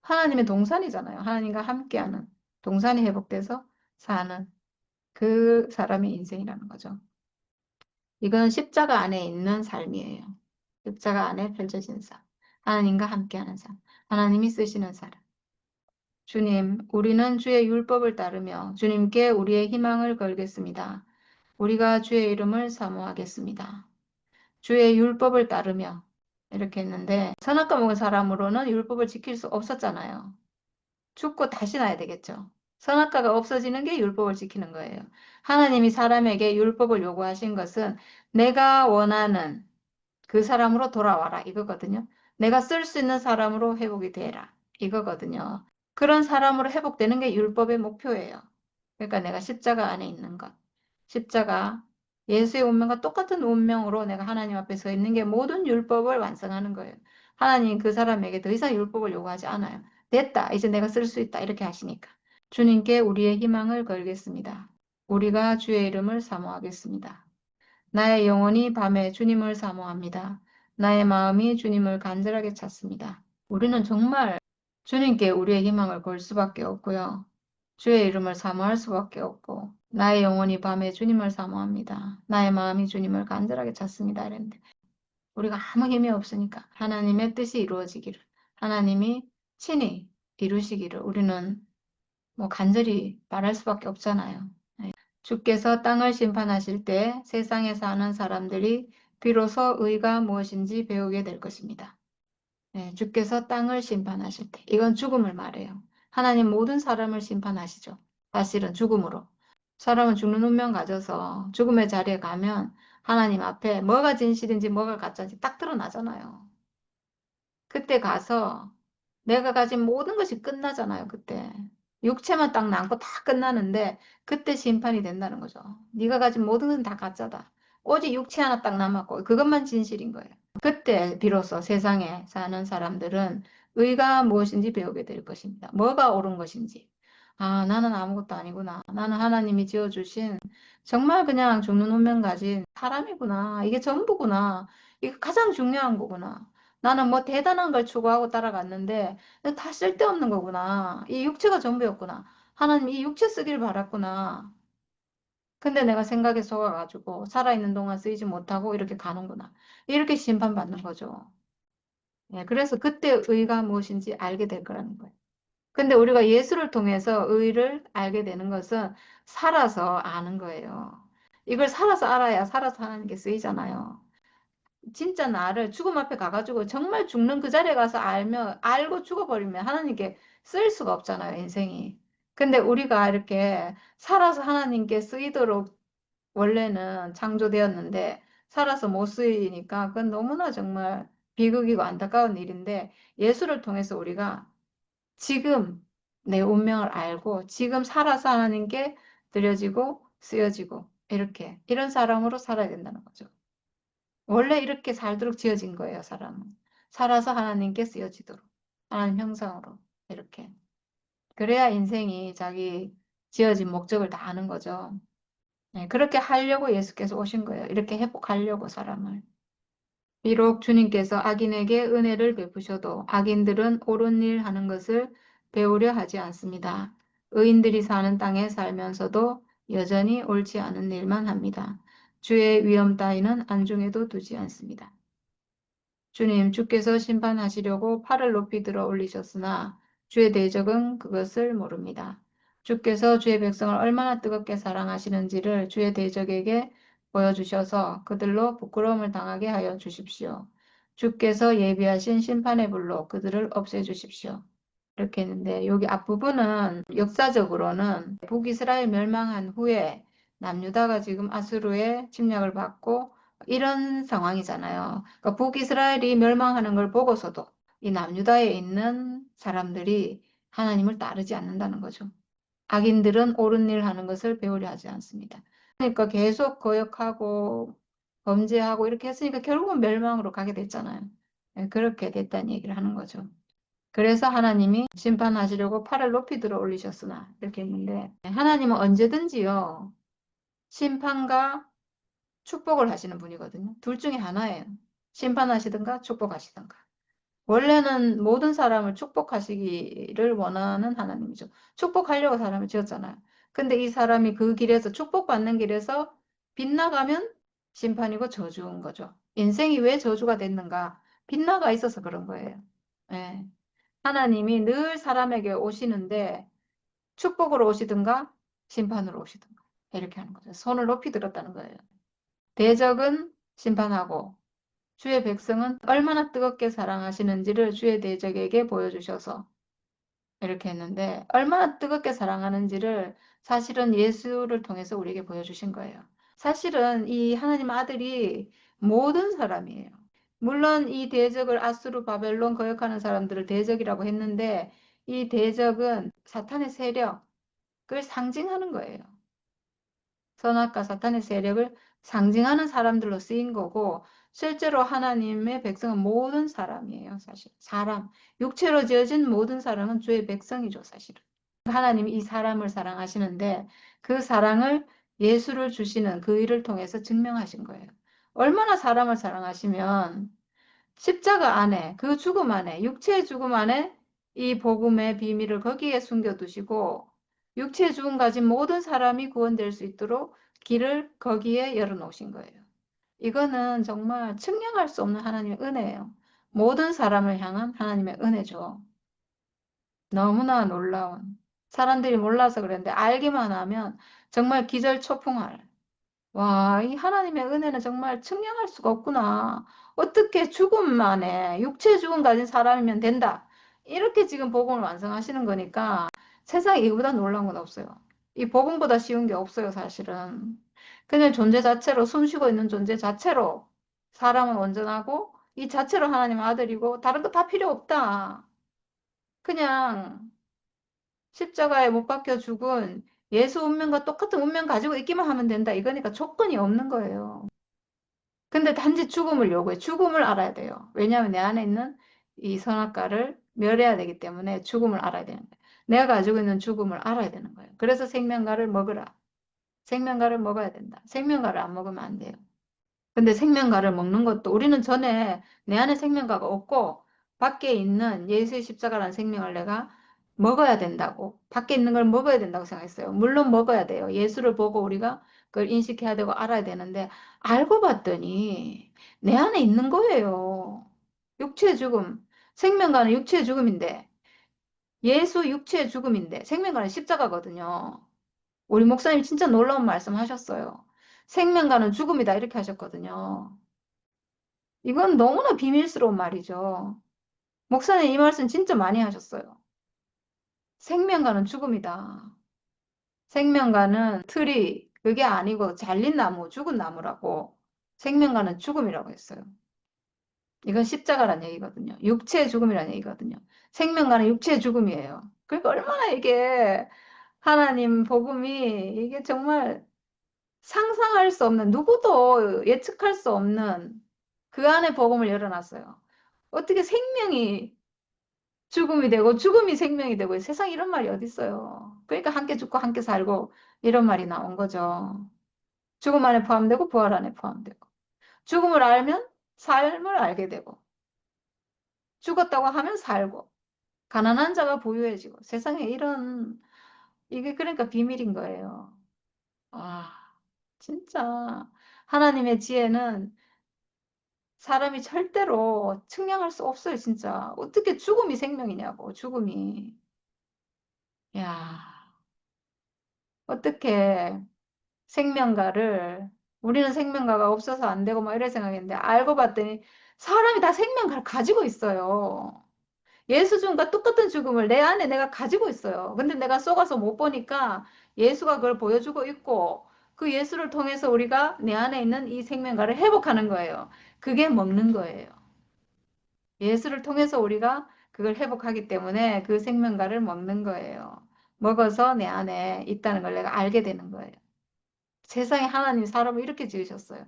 하나님의 동산이잖아요. 하나님과 함께하는 동산이 회복돼서 사는 그 사람의 인생이라는 거죠. 이건 십자가 안에 있는 삶이에요. 십자가 안에 펼쳐진 삶. 하나님과 함께하는 삶. 하나님이 쓰시는 삶. 주님, 우리는 주의 율법을 따르며 주님께 우리의 희망을 걸겠습니다. 우리가 주의 이름을 사모하겠습니다. 주의 율법을 따르며 이렇게 했는데 선악과 먹은 사람으로는 율법을 지킬 수 없었잖아요. 죽고 다시 나야 되겠죠. 선악과가 없어지는 게 율법을 지키는 거예요. 하나님이 사람에게 율법을 요구하신 것은 내가 원하는 그 사람으로 돌아와라 이거거든요. 내가 쓸 수 있는 사람으로 회복이 되라 이거거든요. 그런 사람으로 회복되는 게 율법의 목표예요. 그러니까 내가 십자가 안에 있는 것. 십자가 예수의 운명과 똑같은 운명으로 내가 하나님 앞에 서 있는 게 모든 율법을 완성하는 거예요. 하나님 그 사람에게 더 이상 율법을 요구하지 않아요. 됐다. 이제 내가 쓸 수 있다. 이렇게 하시니까. 주님께 우리의 희망을 걸겠습니다. 우리가 주의 이름을 사모하겠습니다. 나의 영혼이 밤에 주님을 사모합니다. 나의 마음이 주님을 간절하게 찾습니다. 우리는 정말 주님께 우리의 희망을 걸 수밖에 없고요. 주의 이름을 사모할 수밖에 없고 나의 영혼이 밤에 주님을 사모합니다. 나의 마음이 주님을 간절하게 찾습니다. 이랬는데 우리가 아무 힘이 없으니까 하나님의 뜻이 이루어지기를 하나님이 친히 이루시기를 우리는 뭐 간절히 바랄 수밖에 없잖아요. 주께서 땅을 심판하실 때 세상에 사는 사람들이 비로소 의가 무엇인지 배우게 될 것입니다. 네, 주께서 땅을 심판하실 때 이건 죽음을 말해요. 하나님 모든 사람을 심판하시죠. 사실은 죽음으로. 사람은 죽는 운명 가져서 죽음의 자리에 가면 하나님 앞에 뭐가 진실인지 뭐가 가짜인지 딱 드러나잖아요. 그때 가서 내가 가진 모든 것이 끝나잖아요, 그때. 육체만 딱 남고 다 끝나는데 그때 심판이 된다는 거죠. 네가 가진 모든 것은 다 가짜다. 오직 육체 하나 딱 남았고 그것만 진실인 거예요. 그때 비로소 세상에 사는 사람들은 의가 무엇인지 배우게 될 것입니다. 뭐가 옳은 것인지. 아, 나는 아무것도 아니구나. 나는 하나님이 지어주신 정말 그냥 죽는 운명 가진 사람이구나. 이게 전부구나. 이게 가장 중요한 거구나. 나는 뭐 대단한 걸 추구하고 따라갔는데 다 쓸데없는 거구나. 이 육체가 전부였구나. 하나님 이 육체 쓰길 바랐구나. 근데 내가 생각에 속아가지고 살아있는 동안 쓰이지 못하고 이렇게 가는구나. 이렇게 심판받는 거죠. 예, 그래서 그때 의가 무엇인지 알게 될 거라는 거예요. 근데 우리가 예수를 통해서 의를 알게 되는 것은 살아서 아는 거예요. 이걸 살아서 알아야 살아서 하나님께 쓰이잖아요. 진짜 나를 죽음 앞에 가가지고 정말 죽는 그 자리에 가서 알고 죽어버리면 하나님께 쓸 수가 없잖아요, 인생이. 근데 우리가 이렇게 살아서 하나님께 쓰이도록 원래는 창조되었는데 살아서 못 쓰이니까 그건 너무나 정말 비극이고 안타까운 일인데 예수를 통해서 우리가 지금 내 운명을 알고 지금 살아서 하나님께 드려지고 쓰여지고 이런 사람으로 살아야 된다는 거죠. 원래 이렇게 살도록 지어진 거예요, 사람은. 살아서 하나님께 쓰여지도록. 하나님 형상으로. 이렇게. 그래야 인생이 자기 지어진 목적을 다 아는 거죠. 네, 그렇게 하려고 예수께서 오신 거예요. 이렇게 회복하려고 사람을. 비록 주님께서 악인에게 은혜를 베푸셔도 악인들은 옳은 일 하는 것을 배우려 하지 않습니다. 의인들이 사는 땅에 살면서도 여전히 옳지 않은 일만 합니다. 주의 위엄 따위는 안중에도 두지 않습니다. 주님, 주께서 심판하시려고 팔을 높이 들어 올리셨으나 주의 대적은 그것을 모릅니다. 주께서 주의 백성을 얼마나 뜨겁게 사랑하시는지를 주의 대적에게 보여주셔서 그들로 부끄러움을 당하게 하여 주십시오. 주께서 예비하신 심판의 불로 그들을 없애주십시오. 이렇게 했는데 여기 앞부분은 역사적으로는 북이스라엘 멸망한 후에 남유다가 지금 아수르의 침략을 받고 이런 상황이잖아요. 그러니까 북이스라엘이 멸망하는 걸 보고서도 이 남유다에 있는 사람들이 하나님을 따르지 않는다는 거죠. 악인들은 옳은 일 하는 것을 배우려 하지 않습니다. 그러니까 계속 거역하고 범죄하고 이렇게 했으니까 결국은 멸망으로 가게 됐잖아요. 네, 그렇게 됐다는 얘기를 하는 거죠. 그래서 하나님이 심판하시려고 팔을 높이 들어 올리셨으나 이렇게 했는데 하나님은 언제든지요 심판과 축복을 하시는 분이거든요. 둘 중에 하나예요. 심판하시든가 축복하시든가. 원래는 모든 사람을 축복하시기를 원하는 하나님이죠. 축복하려고 사람을 지었잖아요. 근데 이 사람이 그 길에서 축복받는 길에서 빗나가면 심판이고 저주인 거죠. 인생이 왜 저주가 됐는가? 빗나가 있어서 그런 거예요. 예. 하나님이 늘 사람에게 오시는데 축복으로 오시든가 심판으로 오시든가 이렇게 하는 거죠. 손을 높이 들었다는 거예요. 대적은 심판하고 주의 백성은 얼마나 뜨겁게 사랑하시는지를 주의 대적에게 보여주셔서 이렇게 했는데 얼마나 뜨겁게 사랑하는지를 사실은 예수를 통해서 우리에게 보여주신 거예요. 사실은 이 하나님 아들이 모든 사람이에요. 물론 이 대적을 아수르 바벨론 거역하는 사람들을 대적이라고 했는데 이 대적은 사탄의 세력을 상징하는 거예요. 선악과 사탄의 세력을 상징하는 사람들로 쓰인 거고 실제로 하나님의 백성은 모든 사람이에요. 사실 사람 육체로 지어진 모든 사람은 주의 백성이죠. 사실은 하나님이 이 사람을 사랑하시는데 그 사랑을 예수를 주시는 그 일을 통해서 증명하신 거예요. 얼마나 사람을 사랑하시면 십자가 안에 그 죽음 안에 육체의 죽음 안에 이 복음의 비밀을 거기에 숨겨두시고 육체의 죽음 가진 모든 사람이 구원될 수 있도록 길을 거기에 열어놓으신 거예요. 이거는 정말 측량할 수 없는 하나님의 은혜예요. 모든 사람을 향한 하나님의 은혜죠. 너무나 놀라운. 사람들이 몰라서 그랬는데 알기만 하면 정말 기절초풍할. 와, 이 하나님의 은혜는 정말 측량할 수가 없구나. 어떻게 죽음만에 육체 죽음 가진 사람이면 된다. 이렇게 지금 복음을 완성하시는 거니까 세상에 이보다 놀라운 건 없어요. 이 복음보다 쉬운 게 없어요, 사실은. 그냥 존재 자체로 숨쉬고 있는 존재 자체로 사람은 온전하고 이 자체로 하나님 아들이고 다른 거 다 필요 없다. 그냥 십자가에 못 박혀 죽은 예수 운명과 똑같은 운명 가지고 있기만 하면 된다. 이거니까 조건이 없는 거예요. 근데 단지 죽음을 요구해. 죽음을 알아야 돼요. 왜냐하면 내 안에 있는 이 선악과를 멸해야 되기 때문에 죽음을 알아야 되는 거예요. 내가 가지고 있는 죽음을 알아야 되는 거예요. 그래서 생명과를 먹으라. 생명과를 먹어야 된다. 생명과를 안 먹으면 안 돼요. 근데 생명과를 먹는 것도 우리는 전에 내 안에 생명과가 없고 밖에 있는 예수의 십자가라는 생명을 내가 먹어야 된다고, 밖에 있는 걸 먹어야 된다고 생각했어요. 물론 먹어야 돼요. 예수를 보고 우리가 그걸 인식해야 되고 알아야 되는데 알고 봤더니 내 안에 있는 거예요. 육체의 죽음. 생명과는 육체의 죽음인데, 예수 육체의 죽음인데 생명과는 십자가거든요. 우리 목사님 진짜 놀라운 말씀 하셨어요. 생명과는 죽음이다 이렇게 하셨거든요. 이건 너무나 비밀스러운 말이죠. 목사님 이 말씀 진짜 많이 하셨어요. 생명과는 죽음이다. 생명과는 틀이 그게 아니고 잘린 나무, 죽은 나무라고. 생명과는 죽음이라고 했어요. 이건 십자가란 얘기거든요. 육체의 죽음이란 얘기거든요. 생명과는 육체의 죽음이에요. 그러니까 얼마나 이게 하나님 복음이 이게 정말 상상할 수 없는, 누구도 예측할 수 없는 그 안에 복음을 열어놨어요. 어떻게 생명이 죽음이 되고 죽음이 생명이 되고 세상에 이런 말이 어디 있어요. 그러니까 함께 죽고 함께 살고 이런 말이 나온 거죠. 죽음 안에 포함되고 부활 안에 포함되고, 죽음을 알면 삶을 알게 되고, 죽었다고 하면 살고, 가난한 자가 부유해지고, 세상에 이런, 이게 그러니까 비밀인 거예요. 와, 진짜 하나님의 지혜는 사람이 절대로 측량할 수 없어요, 진짜. 어떻게 죽음이 생명이냐고, 죽음이. 야, 어떻게 생명가를, 우리는 생명가가 없어서 안 되고 막 이런 생각했는데 알고 봤더니 사람이 다 생명가를 가지고 있어요. 예수님과 똑같은 죽음을 내 안에 내가 가지고 있어요. 근데 내가 속아서 못 보니까 예수가 그걸 보여주고 있고, 그 예수를 통해서 우리가 내 안에 있는 이 생명가를 회복하는 거예요. 그게 먹는 거예요. 예수를 통해서 우리가 그걸 회복하기 때문에 그 생명가를 먹는 거예요. 먹어서 내 안에 있다는 걸 내가 알게 되는 거예요. 세상에 하나님 사람을 이렇게 지으셨어요.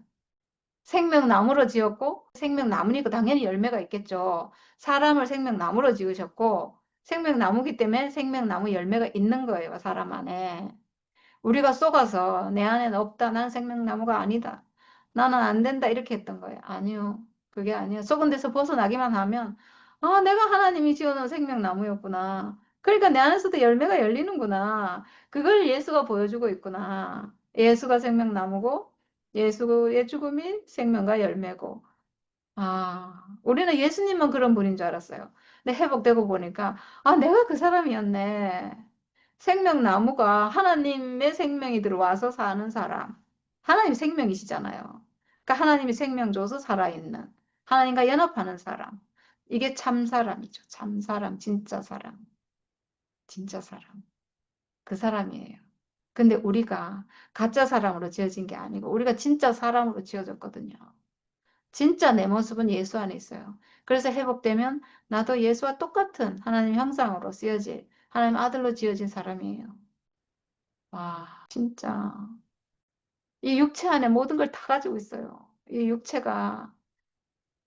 생명나무로 지었고, 생명나무니까 당연히 열매가 있겠죠. 사람을 생명나무로 지으셨고, 생명나무기 때문에 생명나무 열매가 있는 거예요, 사람 안에. 우리가 속아서 내 안에는 없다. 난 생명나무가 아니다. 나는 안 된다. 이렇게 했던 거예요. 아니요. 그게 아니에요. 속은 데서 벗어나기만 하면, 아, 내가 하나님이 지어놓은 생명나무였구나. 그러니까 내 안에서도 열매가 열리는구나. 그걸 예수가 보여주고 있구나. 예수가 생명나무고, 예수의 죽음이 생명과 열매고. 아, 우리는 예수님만 그런 분인 줄 알았어요. 근데 회복되고 보니까, 아, 내가 그 사람이었네. 생명나무가 하나님의 생명이 들어와서 사는 사람. 하나님 생명이시잖아요. 그러니까 하나님이 생명 줘서 살아있는, 하나님과 연합하는 사람. 이게 참 사람이죠. 참 사람, 진짜 사람, 진짜 사람. 그 사람이에요. 근데 우리가 가짜 사람으로 지어진 게 아니고 우리가 진짜 사람으로 지어졌거든요. 진짜 내 모습은 예수 안에 있어요. 그래서 회복되면 나도 예수와 똑같은 하나님 형상으로 쓰여질 하나님 아들로 지어진 사람이에요. 와, 진짜. 이 육체 안에 모든 걸 다 가지고 있어요. 이 육체가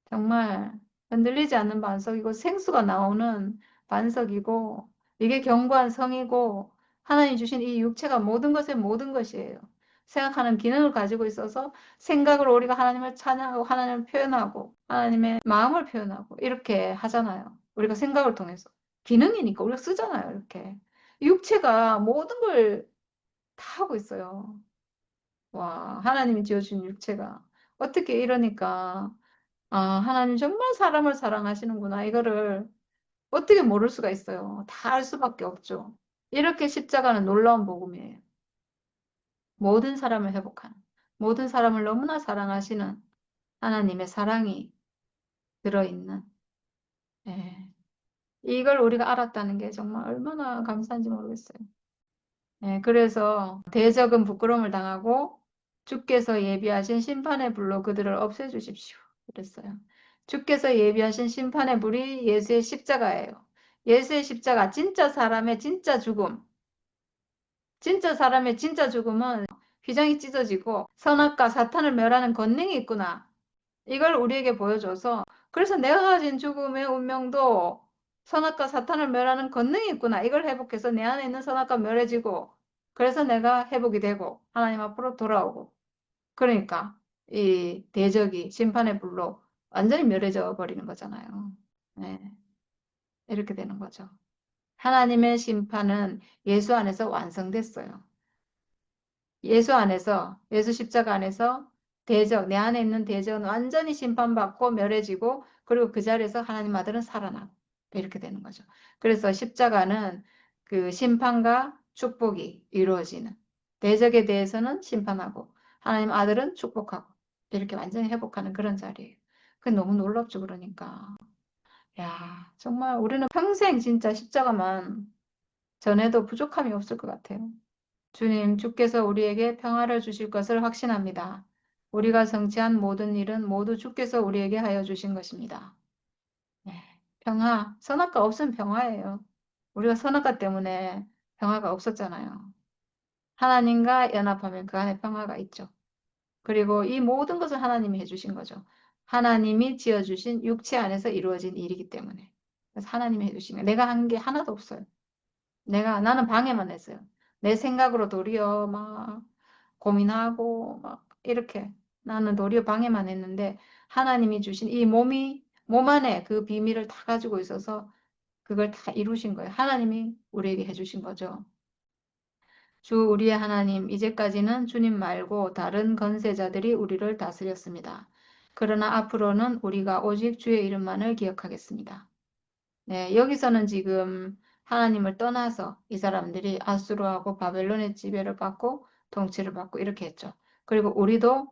정말 흔들리지 않는 반석이고 생수가 나오는 반석이고, 이게 견고한 성이고, 하나님 주신 이 육체가 모든 것의 모든 것이에요. 생각하는 기능을 가지고 있어서 생각으로 우리가 하나님을 찬양하고 하나님을 표현하고 하나님의 마음을 표현하고 이렇게 하잖아요. 우리가 생각을 통해서. 기능이니까 우리가 쓰잖아요. 이렇게. 육체가 모든 걸 다 하고 있어요. 와, 하나님이 지어준 육체가. 어떻게 이러니까, 아, 하나님 정말 사람을 사랑하시는구나. 이거를 어떻게 모를 수가 있어요. 다 알 수밖에 없죠. 이렇게 십자가는 놀라운 복음이에요. 모든 사람을 회복하는, 모든 사람을 너무나 사랑하시는 하나님의 사랑이 들어있는, 예. 이걸 우리가 알았다는 게 정말 얼마나 감사한지 모르겠어요. 예, 그래서 대적은 부끄러움을 당하고 주께서 예비하신 심판의 불로 그들을 없애주십시오. 그랬어요. 주께서 예비하신 심판의 불이 예수의 십자가예요. 예수의 십자가, 진짜 사람의 진짜 죽음, 진짜 사람의 진짜 죽음은 휘장이 찢어지고 선악과 사탄을 멸하는 권능이 있구나. 이걸 우리에게 보여줘서 그래서 내가 가진 죽음의 운명도 선악과 사탄을 멸하는 권능이 있구나. 이걸 회복해서 내 안에 있는 선악과 멸해지고 그래서 내가 회복이 되고 하나님 앞으로 돌아오고 그러니까 이 대적이 심판의 불로 완전히 멸해져 버리는 거잖아요. 네, 이렇게 되는 거죠. 하나님의 심판은 예수 안에서 완성됐어요. 예수 안에서, 예수 십자가 안에서 대적, 내 안에 있는 대적은 완전히 심판받고 멸해지고, 그리고 그 자리에서 하나님 아들은 살아나고, 이렇게 되는 거죠. 그래서 십자가는 그 심판과 축복이 이루어지는, 대적에 대해서는 심판하고, 하나님 아들은 축복하고, 이렇게 완전히 회복하는 그런 자리예요. 그게 너무 놀랍죠, 그러니까. 야, 정말 우리는 평생 진짜 십자가만 전해도 부족함이 없을 것 같아요. 주님, 주께서 우리에게 평화를 주실 것을 확신합니다. 우리가 성취한 모든 일은 모두 주께서 우리에게 하여 주신 것입니다. 네, 평화, 선악과 없으면 평화예요. 우리가 선악과 때문에 평화가 없었잖아요. 하나님과 연합하면 그 안에 평화가 있죠. 그리고 이 모든 것을 하나님이 해주신 거죠. 하나님이 지어주신 육체 안에서 이루어진 일이기 때문에. 그래서 하나님이 해주신 거예요. 내가 한 게 하나도 없어요. 나는 방해만 했어요. 내 생각으로 도리어 막 고민하고 막 이렇게 나는 도리어 방해만 했는데 하나님이 주신 이 몸 안에 그 비밀을 다 가지고 있어서 그걸 다 이루신 거예요. 하나님이 우리에게 해주신 거죠. 주 우리의 하나님, 이제까지는 주님 말고 다른 건세자들이 우리를 다스렸습니다. 그러나 앞으로는 우리가 오직 주의 이름만을 기억하겠습니다. 네, 여기서는 지금 하나님을 떠나서 이 사람들이 아수르하고 바벨론의 지배를 받고 통치를 받고 이렇게 했죠. 그리고 우리도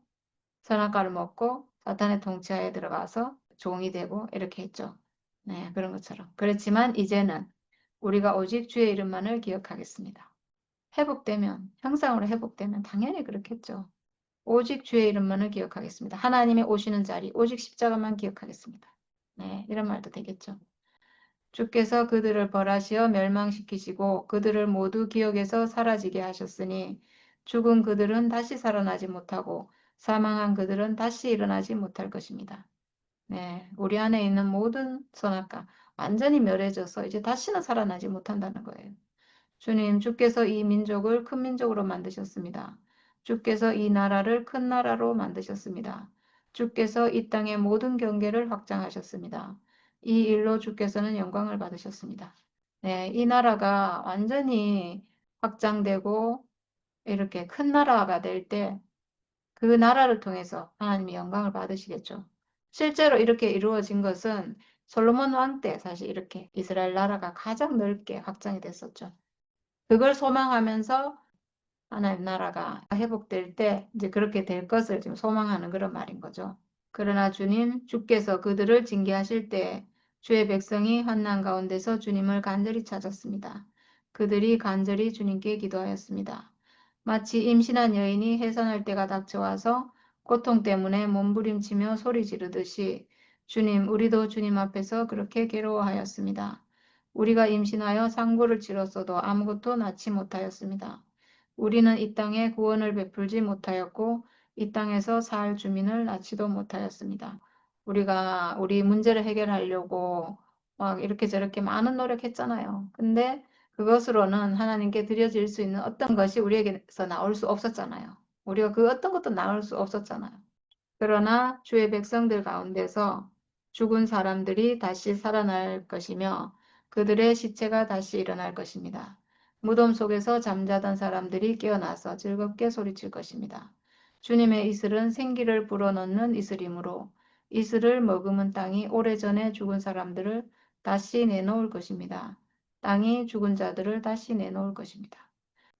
선악과를 먹고 사탄의 통치하에 들어가서 종이 되고 이렇게 했죠. 네, 그런 것처럼. 그렇지만 이제는 우리가 오직 주의 이름만을 기억하겠습니다. 회복되면, 형상으로 회복되면 당연히 그렇겠죠. 오직 주의 이름만을 기억하겠습니다. 하나님의 오시는 자리, 오직 십자가만 기억하겠습니다. 네, 이런 말도 되겠죠. 주께서 그들을 벌하시어 멸망시키시고 그들을 모두 기억에서 사라지게 하셨으니 죽은 그들은 다시 살아나지 못하고 사망한 그들은 다시 일어나지 못할 것입니다. 네, 우리 안에 있는 모든 선악과 완전히 멸해져서 이제 다시는 살아나지 못한다는 거예요. 주님, 주께서 이 민족을 큰 민족으로 만드셨습니다. 주께서 이 나라를 큰 나라로 만드셨습니다. 주께서 이 땅의 모든 경계를 확장하셨습니다. 이 일로 주께서는 영광을 받으셨습니다. 네, 이 나라가 완전히 확장되고 이렇게 큰 나라가 될 때 그 나라를 통해서 하나님이 영광을 받으시겠죠. 실제로 이렇게 이루어진 것은 솔로몬 왕 때 사실 이렇게 이스라엘 나라가 가장 넓게 확장이 됐었죠. 그걸 소망하면서 하나님 나라가 회복될 때 이제 그렇게 될 것을 지금 소망하는 그런 말인 거죠. 그러나 주님, 주께서 그들을 징계하실 때 주의 백성이 환난 가운데서 주님을 간절히 찾았습니다. 그들이 간절히 주님께 기도하였습니다. 마치 임신한 여인이 해산할 때가 닥쳐와서 고통 때문에 몸부림치며 소리 지르듯이 주님, 우리도 주님 앞에서 그렇게 괴로워하였습니다. 우리가 임신하여 상고를 치렀어도 아무것도 낳지 못하였습니다. 우리는 이 땅에 구원을 베풀지 못하였고 이 땅에서 살 주민을 낳지도 못하였습니다. 우리가 우리 문제를 해결하려고 막 이렇게 저렇게 많은 노력했잖아요. 근데 그것으로는 하나님께 드려질 수 있는 어떤 것이 우리에게서 나올 수 없었잖아요. 우리가 그 어떤 것도 나올 수 없었잖아요. 그러나 주의 백성들 가운데서 죽은 사람들이 다시 살아날 것이며 그들의 시체가 다시 일어날 것입니다. 무덤 속에서 잠자던 사람들이 깨어나서 즐겁게 소리칠 것입니다. 주님의 이슬은 생기를 불어넣는 이슬이므로 이슬을 머금은 땅이 오래전에 죽은 사람들을 다시 내놓을 것입니다. 땅이 죽은 자들을 다시 내놓을 것입니다.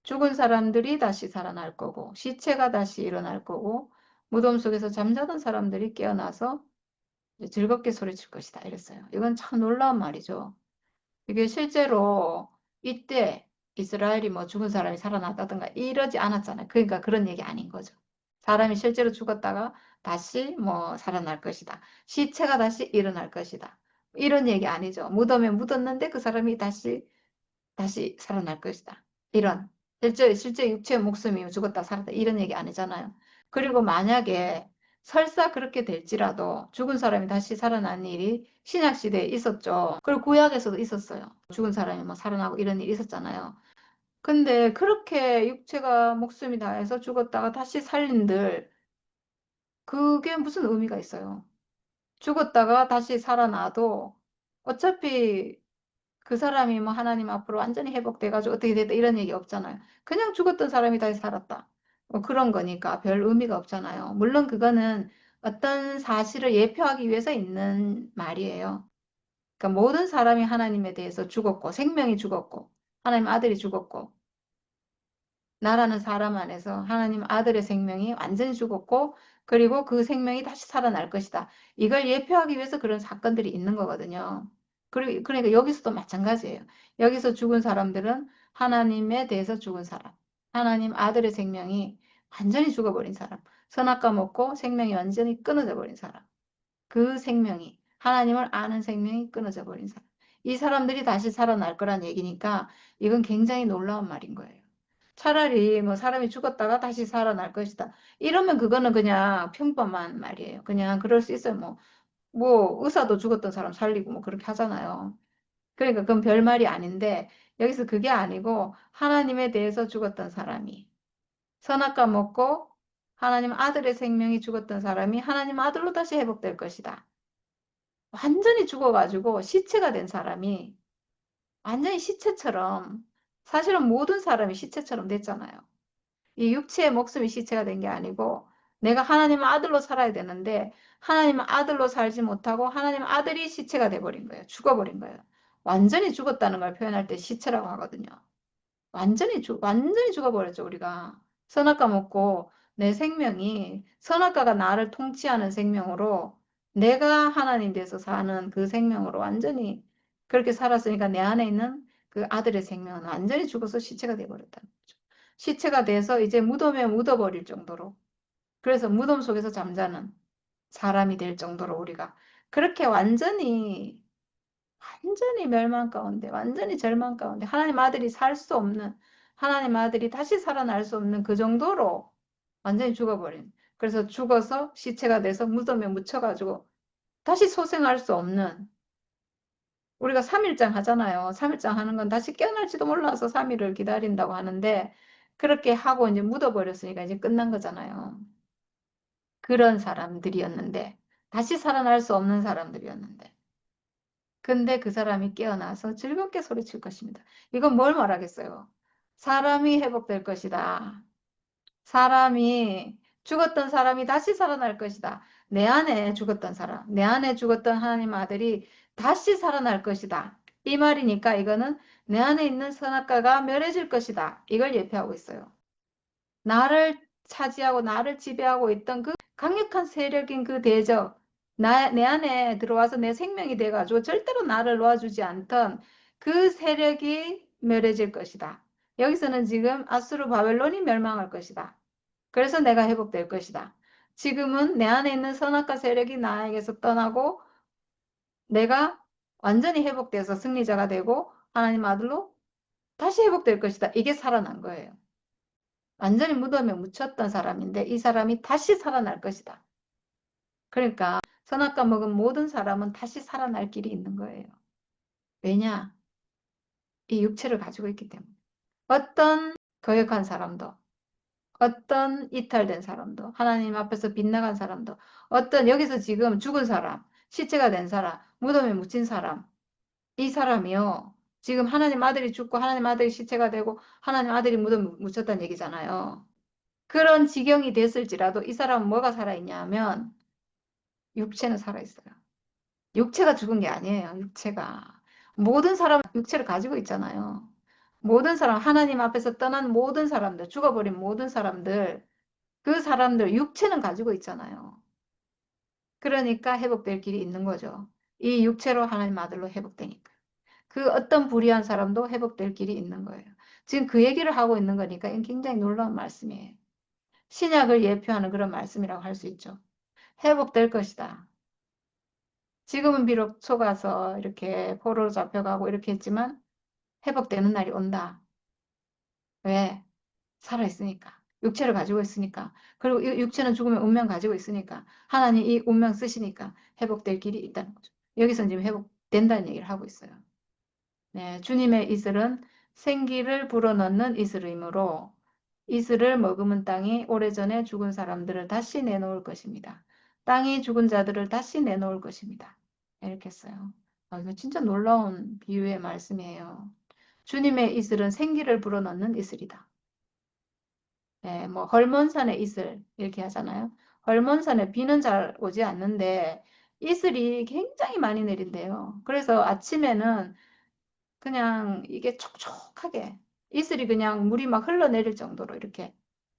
죽은 사람들이 다시 살아날 거고 시체가 다시 일어날 거고 무덤 속에서 잠자던 사람들이 깨어나서 즐겁게 소리칠 것이다 이랬어요. 이건 참 놀라운 말이죠. 이게 실제로 이때 이스라엘이 뭐 죽은 사람이 살아났다든가 이러지 않았잖아요. 그러니까 그런 얘기 아닌 거죠. 사람이 실제로 죽었다가 다시 뭐 살아날 것이다. 시체가 다시 일어날 것이다. 이런 얘기 아니죠. 무덤에 묻었는데 그 사람이 다시 살아날 것이다. 이런. 실제 육체의 목숨이 죽었다 살았다 이런 얘기 아니잖아요. 그리고 만약에 설사 그렇게 될지라도 죽은 사람이 다시 살아난 일이 신약 시대에 있었죠. 그리고 구약에서도 있었어요. 죽은 사람이 뭐 살아나고 이런 일이 있었잖아요. 근데 그렇게 육체가 목숨이 다해서 죽었다가 다시 살린들 그게 무슨 의미가 있어요? 죽었다가 다시 살아나도 어차피 그 사람이 뭐 하나님 앞으로 완전히 회복돼가지고 어떻게 됐다 이런 얘기 없잖아요. 그냥 죽었던 사람이 다시 살았다. 뭐 그런 거니까 별 의미가 없잖아요. 물론 그거는 어떤 사실을 예표하기 위해서 있는 말이에요. 그러니까 모든 사람이 하나님에 대해서 죽었고 생명이 죽었고 하나님 아들이 죽었고 나라는 사람 안에서 하나님 아들의 생명이 완전히 죽었고 그리고 그 생명이 다시 살아날 것이다. 이걸 예표하기 위해서 그런 사건들이 있는 거거든요. 그러니까 여기서도 마찬가지예요. 여기서 죽은 사람들은 하나님에 대해서 죽은 사람. 하나님 아들의 생명이 완전히 죽어버린 사람. 선악과 먹고 생명이 완전히 끊어져 버린 사람. 그 생명이 하나님을 아는 생명이 끊어져 버린 사람. 이 사람들이 다시 살아날 거란 얘기니까 이건 굉장히 놀라운 말인 거예요. 차라리 뭐 사람이 죽었다가 다시 살아날 것이다. 이러면 그거는 그냥 평범한 말이에요. 그냥 그럴 수 있어요. 뭐 의사도 죽었던 사람 살리고 뭐 그렇게 하잖아요. 그러니까 그건 별말이 아닌데 여기서 그게 아니고 하나님에 대해서 죽었던 사람이 선악과 먹고 하나님 아들의 생명이 죽었던 사람이 하나님 아들로 다시 회복될 것이다. 완전히 죽어가지고 시체가 된 사람이 완전히 시체처럼 사실은 모든 사람이 시체처럼 됐잖아요. 이 육체의 목숨이 시체가 된 게 아니고 내가 하나님 아들로 살아야 되는데 하나님 아들로 살지 못하고 하나님 아들이 시체가 돼버린 거예요. 죽어버린 거예요. 완전히 죽었다는 걸 표현할 때 시체라고 하거든요. 완전히 죽어버렸죠, 우리가. 선악과 먹고 내 생명이 선악과가 나를 통치하는 생명으로 내가 하나님 돼서 사는 그 생명으로 완전히 그렇게 살았으니까 내 안에 있는 그 아들의 생명은 완전히 죽어서 시체가 돼버렸다는 거죠. 시체가 돼서 이제 무덤에 묻어버릴 정도로 그래서 무덤 속에서 잠자는 사람이 될 정도로 우리가 그렇게 완전히 멸망 가운데, 완전히 절망 가운데, 하나님 아들이 살 수 없는, 하나님 아들이 다시 살아날 수 없는 그 정도로 완전히 죽어버린. 그래서 죽어서 시체가 돼서 무덤에 묻혀가지고 다시 소생할 수 없는, 우리가 3일장 하잖아요. 3일장 하는 건 다시 깨어날지도 몰라서 3일을 기다린다고 하는데, 그렇게 하고 이제 묻어버렸으니까 이제 끝난 거잖아요. 그런 사람들이었는데, 다시 살아날 수 없는 사람들이었는데. 근데 그 사람이 깨어나서 즐겁게 소리칠 것입니다. 이건 뭘 말하겠어요? 사람이 회복될 것이다. 사람이 죽었던 사람이 다시 살아날 것이다. 내 안에 죽었던 사람, 내 안에 죽었던 하나님 아들이 다시 살아날 것이다. 이 말이니까 이거는 내 안에 있는 선악과가 멸해질 것이다. 이걸 예표하고 있어요. 나를 차지하고 나를 지배하고 있던 그 강력한 세력인 그 대적, 내 안에 들어와서 내 생명이 돼가지고 절대로 나를 놓아주지 않던 그 세력이 멸해질 것이다. 여기서는 지금 아수르 바벨론이 멸망할 것이다. 그래서 내가 회복될 것이다. 지금은 내 안에 있는 선악과 세력이 나에게서 떠나고 내가 완전히 회복돼서 승리자가 되고 하나님 아들로 다시 회복될 것이다. 이게 살아난 거예요. 완전히 무덤에 묻혔던 사람인데 이 사람이 다시 살아날 것이다. 그러니까 선악과 먹은 모든 사람은 다시 살아날 길이 있는 거예요. 왜냐? 이 육체를 가지고 있기 때문에. 어떤 거역한 사람도, 어떤 이탈된 사람도, 하나님 앞에서 빗나간 사람도, 어떤 여기서 지금 죽은 사람, 시체가 된 사람, 무덤에 묻힌 사람, 이 사람이요. 지금 하나님 아들이 죽고 하나님 아들이 시체가 되고 하나님 아들이 무덤에 묻혔다는 얘기잖아요. 그런 지경이 됐을지라도 이 사람은 뭐가 살아있냐 하면 육체는 살아있어요. 육체가 죽은 게 아니에요. 육체가. 모든 사람은 육체를 가지고 있잖아요. 모든 사람, 하나님 앞에서 떠난 모든 사람들, 죽어버린 모든 사람들, 그 사람들 육체는 가지고 있잖아요. 그러니까 회복될 길이 있는 거죠. 이 육체로 하나님 아들로 회복되니까. 그 어떤 불의한 사람도 회복될 길이 있는 거예요. 지금 그 얘기를 하고 있는 거니까 이건 굉장히 놀라운 말씀이에요. 신약을 예표하는 그런 말씀이라고 할 수 있죠. 회복될 것이다. 지금은 비록 속아서 이렇게 포로로 잡혀가고 이렇게 했지만 회복되는 날이 온다. 왜? 살아있으니까. 육체를 가지고 있으니까. 그리고 이 육체는 죽으면 운명 가지고 있으니까. 하나님 이 운명 쓰시니까 회복될 길이 있다는 거죠. 여기서 지금 회복된다는 얘기를 하고 있어요. 네, 주님의 이슬은 생기를 불어넣는 이슬이므로 이슬을 머금은 땅이 오래전에 죽은 사람들을 다시 내놓을 것입니다. 땅이 죽은 자들을 다시 내놓을 것입니다. 이렇게 써요. 이거 진짜 놀라운 비유의 말씀이에요. 주님의 이슬은 생기를 불어넣는 이슬이다. 네, 뭐 헐몬산의 이슬 이렇게 하잖아요. 헐몬산에 비는 잘 오지 않는데 이슬이 굉장히 많이 내린대요. 그래서 아침에는 그냥 이게 촉촉하게 이슬이 그냥 물이 막 흘러내릴 정도로 이렇게.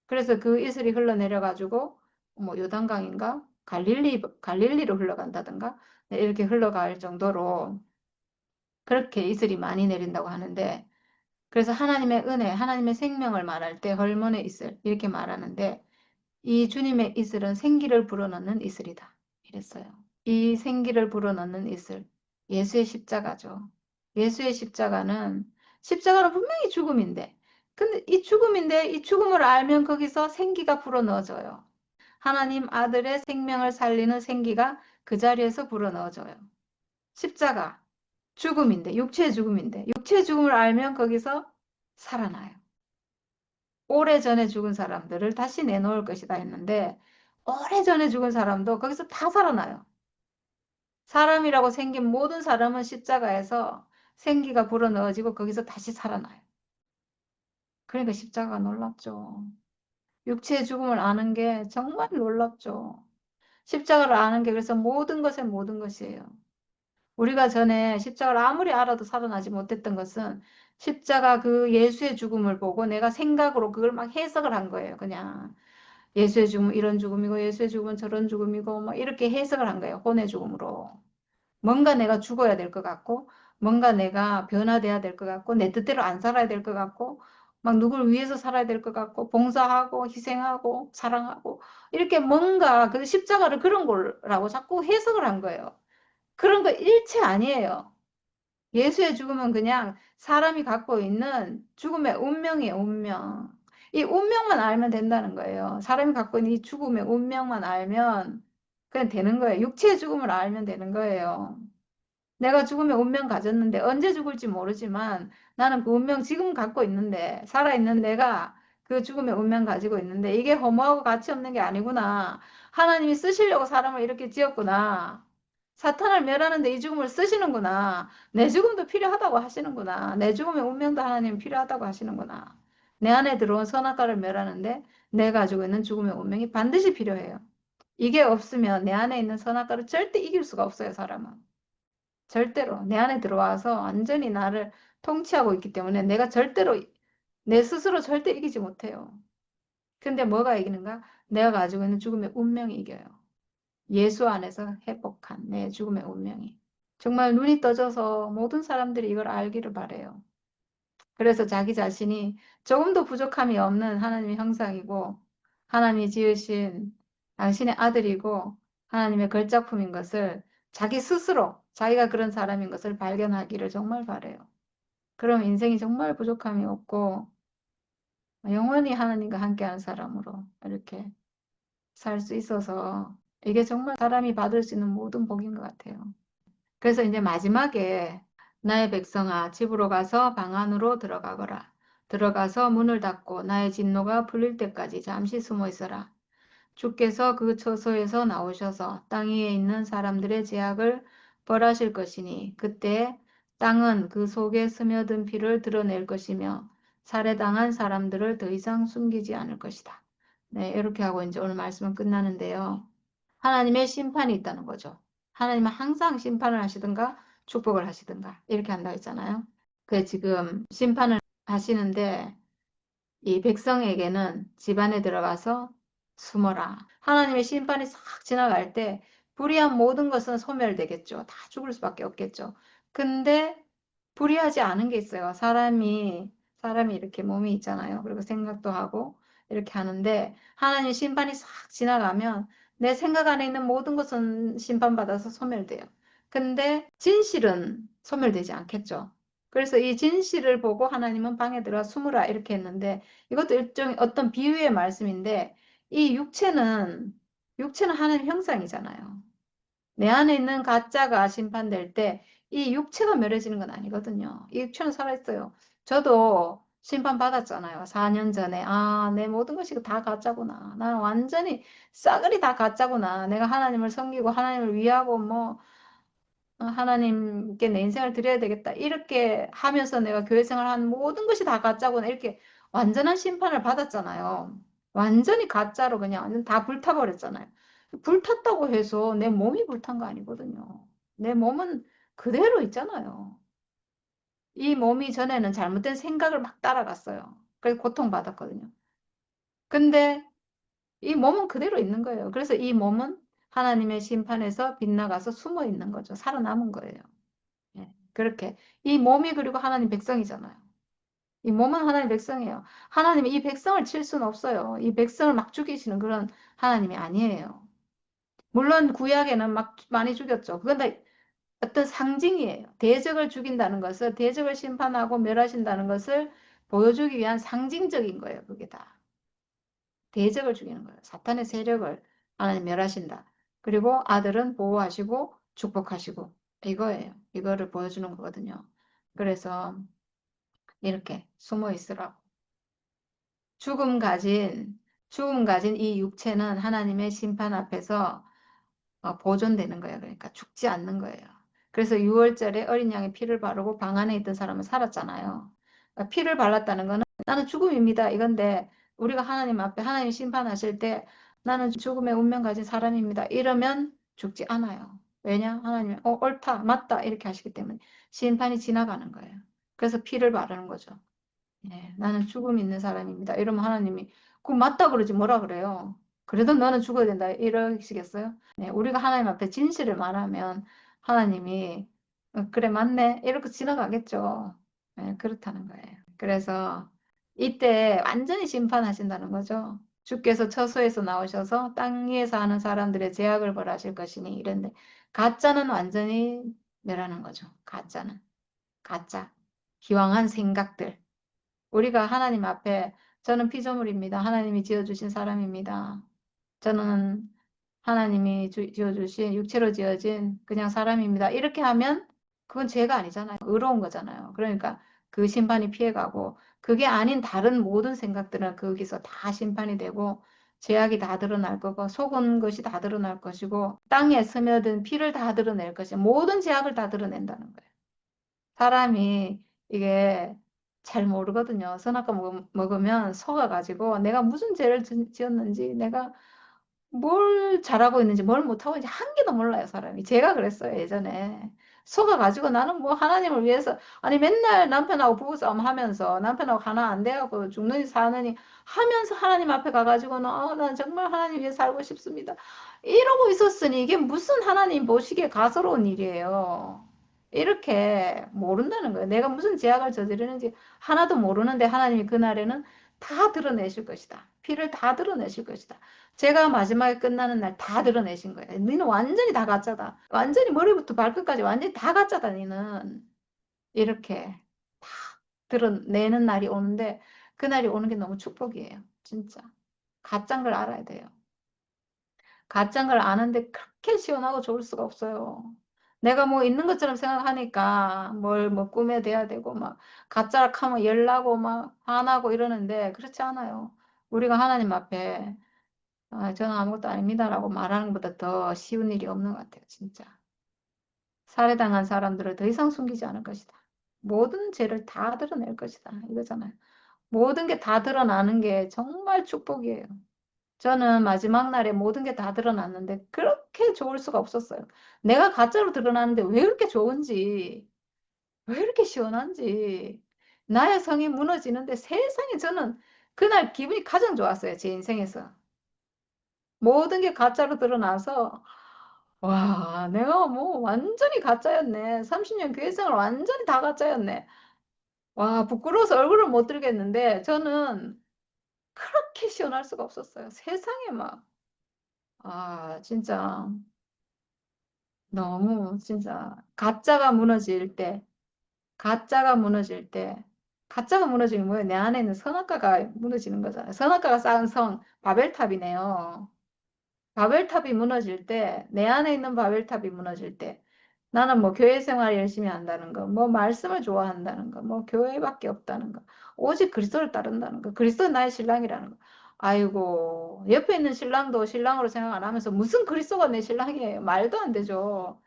그래서 그 이슬이 흘러내려가지고 뭐 요단강인가 갈릴리로 흘러간다든가 네, 이렇게 흘러갈 정도로 그렇게 이슬이 많이 내린다고 하는데 그래서 하나님의 은혜, 하나님의 생명을 말할 때 헐몬의 이슬 이렇게 말하는데 이 주님의 이슬은 생기를 불어넣는 이슬이다. 이랬어요. 이 생기를 불어넣는 이슬, 예수의 십자가죠. 예수의 십자가는 분명히 죽음인데, 근데 이 죽음인데 이 죽음을 알면 거기서 생기가 불어넣어져요. 하나님 아들의 생명을 살리는 생기가 그 자리에서 불어넣어져요. 십자가, 죽음인데, 육체의 죽음인데, 육체의 죽음을 알면 거기서 살아나요. 오래전에 죽은 사람들을 다시 내놓을 것이다 했는데, 오래전에 죽은 사람도 거기서 다 살아나요. 사람이라고 생긴 모든 사람은 십자가에서 생기가 불어넣어지고 거기서 다시 살아나요. 그러니까 십자가가 놀랍죠. 육체의 죽음을 아는 게 정말 놀랍죠. 십자가를 아는 게 그래서 모든 것의 모든 것이에요. 우리가 전에 십자가를 아무리 알아도 살아나지 못했던 것은 십자가 그 예수의 죽음을 보고 내가 생각으로 그걸 막 해석을 한 거예요. 그냥 예수의 죽음은 이런 죽음이고 예수의 죽음은 저런 죽음이고 막 이렇게 해석을 한 거예요. 혼의 죽음으로. 뭔가 내가 죽어야 될 것 같고, 뭔가 내가 변화돼야 될 것 같고, 내 뜻대로 안 살아야 될 것 같고, 막 누굴 위해서 살아야 될 것 같고, 봉사하고, 희생하고, 사랑하고, 이렇게 뭔가 그 십자가를 그런 거라고 자꾸 해석을 한 거예요. 그런 거 일체 아니에요. 예수의 죽음은 그냥 사람이 갖고 있는 죽음의 운명이에요, 운명. 이 운명만 알면 된다는 거예요. 사람이 갖고 있는 이 죽음의 운명만 알면 그냥 되는 거예요. 육체의 죽음을 알면 되는 거예요. 내가 죽으면 운명 가졌는데 언제 죽을지 모르지만 나는 그 운명 지금 갖고 있는데 살아있는 내가 그 죽음의 운명 가지고 있는데 이게 허무하고 가치 없는 게 아니구나. 하나님이 쓰시려고 사람을 이렇게 지었구나. 사탄을 멸하는데 이 죽음을 쓰시는구나. 내 죽음도 필요하다고 하시는구나. 내 죽음의 운명도 하나님 필요하다고 하시는구나. 내 안에 들어온 선악과를 멸하는데 내 가지고 있는 죽음의 운명이 반드시 필요해요. 이게 없으면 내 안에 있는 선악과를 절대 이길 수가 없어요, 사람은. 절대로 내 안에 들어와서 완전히 나를 통치하고 있기 때문에 내가 절대로 내 스스로 절대 이기지 못해요. 근데 뭐가 이기는가? 내가 가지고 있는 죽음의 운명이 이겨요. 예수 안에서 회복한 내 죽음의 운명이. 정말 눈이 떠져서 모든 사람들이 이걸 알기를 바래요. 그래서 자기 자신이 조금도 부족함이 없는 하나님의 형상이고 하나님이 지으신 당신의 아들이고 하나님의 걸작품인 것을 자기 스스로 자기가 그런 사람인 것을 발견하기를 정말 바래요. 그럼 인생이 정말 부족함이 없고 영원히 하나님과 함께하는 사람으로 이렇게 살 수 있어서 이게 정말 사람이 받을 수 있는 모든 복인 것 같아요. 그래서 이제 마지막에 나의 백성아 집으로 가서 방 안으로 들어가거라. 들어가서 문을 닫고 나의 진노가 풀릴 때까지 잠시 숨어 있어라. 주께서 그 처소에서 나오셔서 땅 위에 있는 사람들의 죄악을 벌하실 것이니 그때 땅은 그 속에 스며든 피를 드러낼 것이며 살해당한 사람들을 더 이상 숨기지 않을 것이다. 네, 이렇게 하고 이제 오늘 말씀은 끝나는데요. 하나님의 심판이 있다는 거죠. 하나님은 항상 심판을 하시든가 축복을 하시든가 이렇게 한다고 했잖아요. 그 지금 심판을 하시는데 이 백성에게는 집안에 들어가서 숨어라. 하나님의 심판이 싹 지나갈 때 불의한 모든 것은 소멸되겠죠. 다 죽을 수밖에 없겠죠. 근데 불의하지 않은 게 있어요. 사람이 이렇게 몸이 있잖아요. 그리고 생각도 하고 이렇게 하는데 하나님 심판이 싹 지나가면 내 생각 안에 있는 모든 것은 심판받아서 소멸돼요. 근데 진실은 소멸되지 않겠죠. 그래서 이 진실을 보고 하나님은 방에 들어가 숨으라 이렇게 했는데 이것도 일종의 어떤 비유의 말씀인데 이 육체는 하나님 형상이잖아요. 내 안에 있는 가짜가 심판될 때 이 육체가 멸해지는 건 아니거든요. 이 육체는 살아있어요. 저도 심판받았잖아요. 4년 전에. 아, 내 모든 것이 다 가짜구나. 나는 완전히 싸그리 다 가짜구나. 내가 하나님을 섬기고 하나님을 위하고 뭐 하나님께 내 인생을 드려야 되겠다. 이렇게 하면서 내가 교회 생활한 모든 것이 다 가짜구나. 이렇게 완전한 심판을 받았잖아요. 완전히 가짜로 그냥 완전 다 불타버렸잖아요. 불탔다고 해서 내 몸이 불탄 거 아니거든요. 내 몸은 그대로 있잖아요. 이 몸이 전에는 잘못된 생각을 막 따라갔어요. 그래서 고통받았거든요. 근데 이 몸은 그대로 있는 거예요. 그래서 이 몸은 하나님의 심판에서 빗나가서 숨어 있는 거죠. 살아남은 거예요. 예, 그렇게. 이 몸이 그리고 하나님 백성이잖아요. 이 몸은 하나님 백성이에요. 하나님이 이 백성을 칠 수는 없어요. 이 백성을 막 죽이시는 그런 하나님이 아니에요. 물론 구약에는 막 많이 죽였죠. 그건 다 어떤 상징이에요. 대적을 죽인다는 것을, 대적을 심판하고 멸하신다는 것을 보여주기 위한 상징적인 거예요. 그게 다. 대적을 죽이는 거예요. 사탄의 세력을 하나님 멸하신다. 그리고 아들은 보호하시고 축복하시고 이거예요. 이거를 보여주는 거거든요. 그래서 이렇게 숨어 있으라고. 죽음 가진, 죽음 가진 이 육체는 하나님의 심판 앞에서 보존되는 거예요. 그러니까 죽지 않는 거예요. 그래서 6월절에 어린 양의 피를 바르고 방 안에 있던 사람은 살았잖아요. 그러니까 피를 발랐다는 거는 나는 죽음입니다. 이건데 우리가 하나님 앞에 하나님 심판하실 때 나는 죽음의 운명 가진 사람입니다. 이러면 죽지 않아요. 왜냐? 하나님이 옳다, 맞다 이렇게 하시기 때문에 심판이 지나가는 거예요. 그래서 피를 바르는 거죠. 예, 나는 죽음 있는 사람입니다. 이러면 하나님이 그 맞다 그러지 뭐라 그래요. 그래도 너는 죽어야 된다 이러시겠어요? 네, 우리가 하나님 앞에 진실을 말하면 하나님이 그래 맞네 이렇게 지나가겠죠. 네, 그렇다는 거예요. 그래서 이때 완전히 심판하신다는 거죠. 주께서 처소에서 나오셔서 땅 위에 사는 사람들의 죄악을 벌하실 것이니 이런데 가짜는 완전히 멸하는 거죠. 가짜는 가짜 기왕한 생각들 우리가 하나님 앞에 저는 피조물입니다. 하나님이 지어주신 사람입니다. 저는 하나님이 지어주신 육체로 지어진 그냥 사람입니다. 이렇게 하면 그건 죄가 아니잖아요. 의로운 거잖아요. 그러니까 그 심판이 피해가고 그게 아닌 다른 모든 생각들은 거기서 다 심판이 되고 죄악이 다 드러날 거고 속은 것이 다 드러날 것이고 땅에 스며든 피를 다 드러낼 것이 모든 죄악을 다 드러낸다는 거예요. 사람이 이게 잘 모르거든요. 선악과 먹으면 속아가지고 내가 무슨 죄를 지었는지 내가 뭘 잘하고 있는지 뭘 못하고 있는지 한 개도 몰라요, 사람이. 제가 그랬어요, 예전에. 속아가지고 나는 뭐 하나님을 위해서, 아니 맨날 남편하고 부부싸움 하면서 남편하고 하나 안 돼갖고 죽느니 사느니 하면서 하나님 앞에 가가지고는, 난 정말 하나님 위해 살고 싶습니다. 이러고 있었으니 이게 무슨 하나님 보시기에 가소로운 일이에요. 이렇게 모른다는 거예요. 내가 무슨 죄악을 저지르는지 하나도 모르는데 하나님이 그날에는 다 드러내실 것이다. 피를 다 드러내실 것이다. 제가 마지막에 끝나는 날 다 드러내신 거예요. 너는 완전히 다 가짜다. 완전히 머리부터 발끝까지 완전히 다 가짜다, 너는. 이렇게 다 드러내는 날이 오는데 그날이 오는 게 너무 축복이에요. 진짜. 가짜인 걸 알아야 돼요. 가짜인 걸 아는데 그렇게 시원하고 좋을 수가 없어요. 내가 뭐 있는 것처럼 생각하니까 뭘 뭐 꾸며대야 되고 막 가짜라 하면 열나고 막 화나고 이러는데 그렇지 않아요. 우리가 하나님 앞에 저는 아무것도 아닙니다라고 말하는 것보다 더 쉬운 일이 없는 것 같아요, 진짜. 살해당한 사람들을 더 이상 숨기지 않을 것이다. 모든 죄를 다 드러낼 것이다. 이거잖아요. 모든 게 다 드러나는 게 정말 축복이에요. 저는 마지막 날에 모든 게 다 드러났는데 그렇게 좋을 수가 없었어요. 내가 가짜로 드러나는데 왜 그렇게 좋은지, 왜 이렇게 시원한지, 나의 성이 무너지는데 세상에 저는 그날 기분이 가장 좋았어요, 제 인생에서. 모든 게 가짜로 드러나서 와, 내가 뭐 완전히 가짜였네. 30년 교회 생활 완전히 다 가짜였네. 와, 부끄러워서 얼굴을 못 들겠는데 저는 그렇게 시원할 수가 없었어요. 세상에 막. 진짜. 너무 진짜 가짜가 무너질 때, 가짜가 무너질 때, 가짜가 무너지면 뭐예요? 내 안에 있는 선악과가 무너지는 거잖아요. 선악과가 쌓은 성, 바벨탑이네요. 바벨탑이 무너질 때, 내 안에 있는 바벨탑이 무너질 때, 나는 뭐 교회 생활 열심히 한다는 거, 뭐 말씀을 좋아한다는 거, 뭐 교회밖에 없다는 거, 오직 그리스도를 따른다는 거, 그리스도는 나의 신랑이라는 거. 아이고, 옆에 있는 신랑도 신랑으로 생각 안 하면서 무슨 그리스도가 내 신랑이에요? 말도 안 되죠.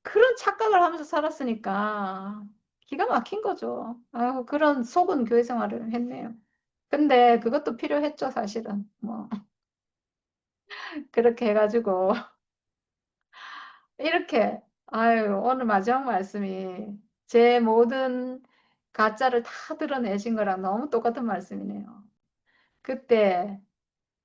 그런 착각을 하면서 살았으니까 기가 막힌 거죠. 아이고, 그런 속은 교회 생활을 했네요. 근데 그것도 필요했죠, 사실은. 뭐, 그렇게 해가지고. 이렇게, 아유, 오늘 마지막 말씀이 제 모든 가짜를 다 드러내신 거랑 너무 똑같은 말씀이네요. 그때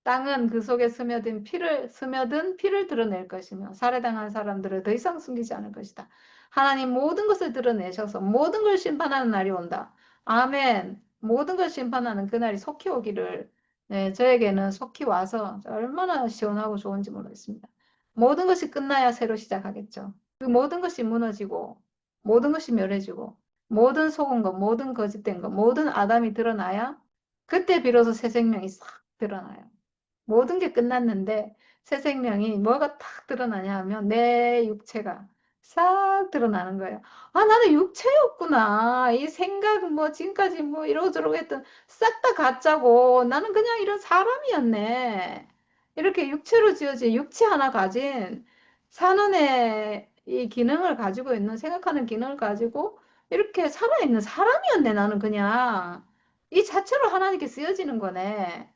땅은 그 속에 스며든 피를 드러낼 것이며, 살해당한 사람들을 더 이상 숨기지 않을 것이다. 하나님 모든 것을 드러내셔서 모든 걸 심판하는 날이 온다. 아멘. 모든 걸 심판하는 그날이 속히 오기를, 네, 저에게는 속히 와서 얼마나 시원하고 좋은지 모르겠습니다. 모든 것이 끝나야 새로 시작하겠죠. 그 모든 것이 무너지고, 모든 것이 멸해지고, 모든 속은 것, 모든 거짓된 것, 모든 아담이 드러나야 그때 비로소 새 생명이 싹 드러나요. 모든 게 끝났는데 새 생명이 뭐가 탁 드러나냐 하면 내 육체가 싹 드러나는 거예요. 아, 나는 육체였구나. 이 생각 뭐 지금까지 뭐 이러저러고 했던 싹 다 가짜고 나는 그냥 이런 사람이었네. 이렇게 육체로 지어진 육체 하나 가진 산원의 이 기능을 가지고 있는 생각하는 기능을 가지고 이렇게 살아있는 사람이었네. 나는 그냥 이 자체로 하나님께 쓰여지는 거네.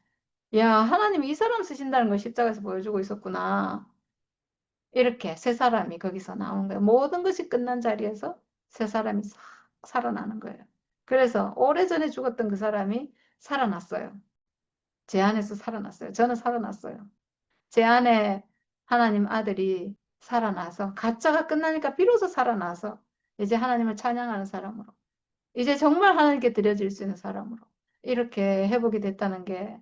야, 하나님이 이 사람 쓰신다는 걸 십자가에서 보여주고 있었구나. 이렇게 새 사람이 거기서 나온 거예요. 모든 것이 끝난 자리에서 새 사람이 싹 살아나는 거예요. 그래서 오래전에 죽었던 그 사람이 살아났어요. 제 안에서 살아났어요. 저는 살아났어요. 제 안에 하나님 아들이 살아나서 가짜가 끝나니까 비로소 살아나서 이제 하나님을 찬양하는 사람으로 이제 정말 하나님께 드려질 수 있는 사람으로 이렇게 회복이 됐다는 게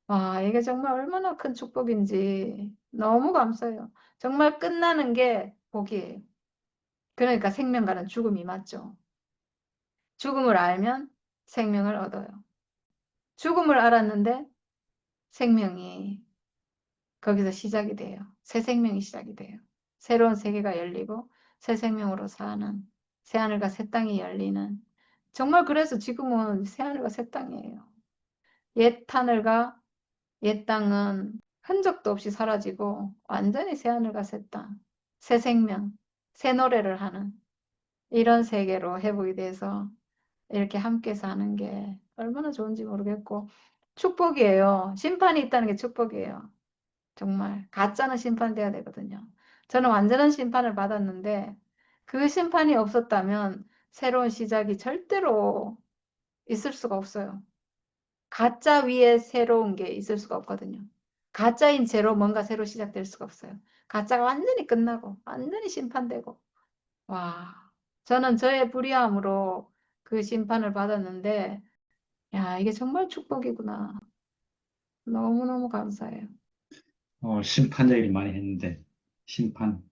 와, 이게 정말 얼마나 큰 축복인지 너무 감사해요. 정말 끝나는 게 복이에요. 그러니까 생명과는 죽음이 맞죠. 죽음을 알면 생명을 얻어요. 죽음을 알았는데 생명이 거기서 시작이 돼요. 새 생명이 시작이 돼요. 새로운 세계가 열리고 새 생명으로 사는 새하늘과 새 땅이 열리는 정말 그래서 지금은 새하늘과 새 땅이에요. 옛 하늘과 옛 땅은 흔적도 없이 사라지고 완전히 새 하늘과 새 땅, 새 생명, 새 노래를 하는 이런 세계로 회복이 돼서 이렇게 함께 사는 게 얼마나 좋은지 모르겠고 축복이에요. 심판이 있다는 게 축복이에요. 정말 가짜는 심판돼야 되거든요. 저는 완전한 심판을 받았는데 그 심판이 없었다면 새로운 시작이 절대로 있을 수가 없어요. 가짜 위에 새로운 게 있을 수가 없거든요. 가짜인 채로 뭔가 새로 시작될 수가 없어요. 가짜가 완전히 끝나고 완전히 심판되고 와 저는 저의 불의함으로 그 심판을 받았는데 야 이게 정말 축복이구나. 너무너무 감사해요. 심판 얘기를 많이 했는데, 심판.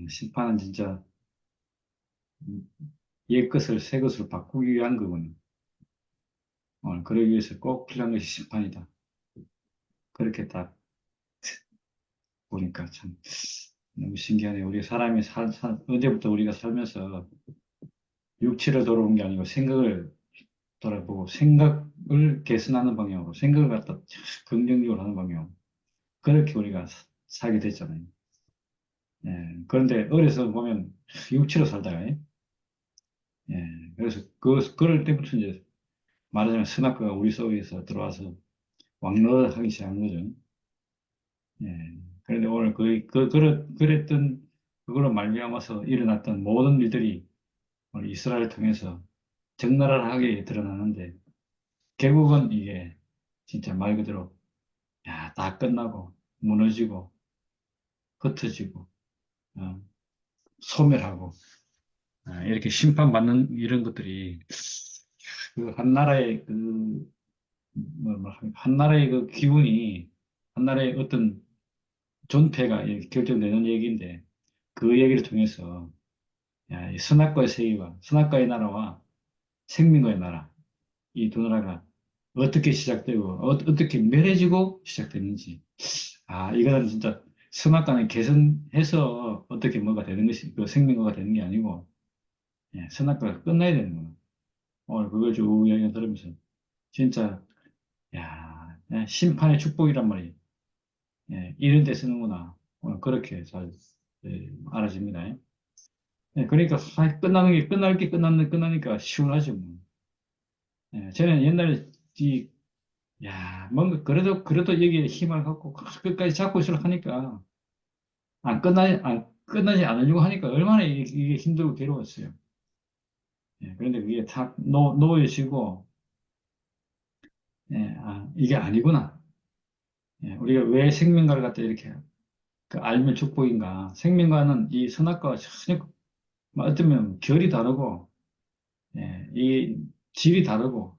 심판은 진짜 음, 옛 것을 새 것으로 바꾸기 위한 거군요. 그러기 위해서 꼭 필요한 것이 심판이다. 그렇게 딱 보니까 참 너무 신기하네요. 우리 사람이 언제부터 우리가 살면서 육체를 돌아온 게 아니고 생각을 돌아보고 생각을 개선하는 방향으로 생각을 갖다 긍정적으로 하는 방향으로 그렇게 우리가 살게 됐잖아요. 예, 그런데 어려서 보면 육체로 살다가 예, 그래서 그럴 때부터 이제 말하자면 선악과가 우리 속에서 들어와서 왕노릇하기 시작한 거죠. 예, 그런데 오늘 그랬던 그걸로 말미암아서 일어났던 모든 일들이 오늘 이스라엘을 통해서 적나라하게 드러나는데 결국은 이게 진짜 말 그대로 야, 다 끝나고 무너지고 흩어지고 어, 소멸하고 이렇게 심판받는 이런 것들이 그 한 나라의 한 나라의 그 기운이 한 나라의 어떤 존폐가 이렇게 결정되는 얘기인데 그 얘기를 통해서 야, 이 선악과의 세계와 선악과의 나라와 생명과의 나라 이 두 나라가 어떻게 시작되고 떻게 멸해지고 시작됐는지 이거는 진짜 선악과는 개선해서 어떻게 뭐가 되는 것이 그 생명과가 되는 게 아니고 선악과가 끝나야 되는 거야. 오늘 그걸 쭉 이야기 들으면서 진짜 심판의 축복이란 말이 이런 데 쓰는구나. 오늘 그렇게 잘 알아집니다. 그러니까 끝나는 게 끝나니까 시원하죠. 뭐. 저는 옛날에 뭔가 그래도 여기에 힘을 갖고 끝까지 잡고 있으려 하니까 안 끝나지 않으려고 하니까 얼마나 이게 힘들고 괴로웠어요. 그런데 그게 다 놓여지고 이게 아니구나. 우리가 왜 생명과를 갖다 이렇게 그 알면 축복인가? 생명과는 이 선악과가 전혀 어쩌면 결이 다르고 이 질이 다르고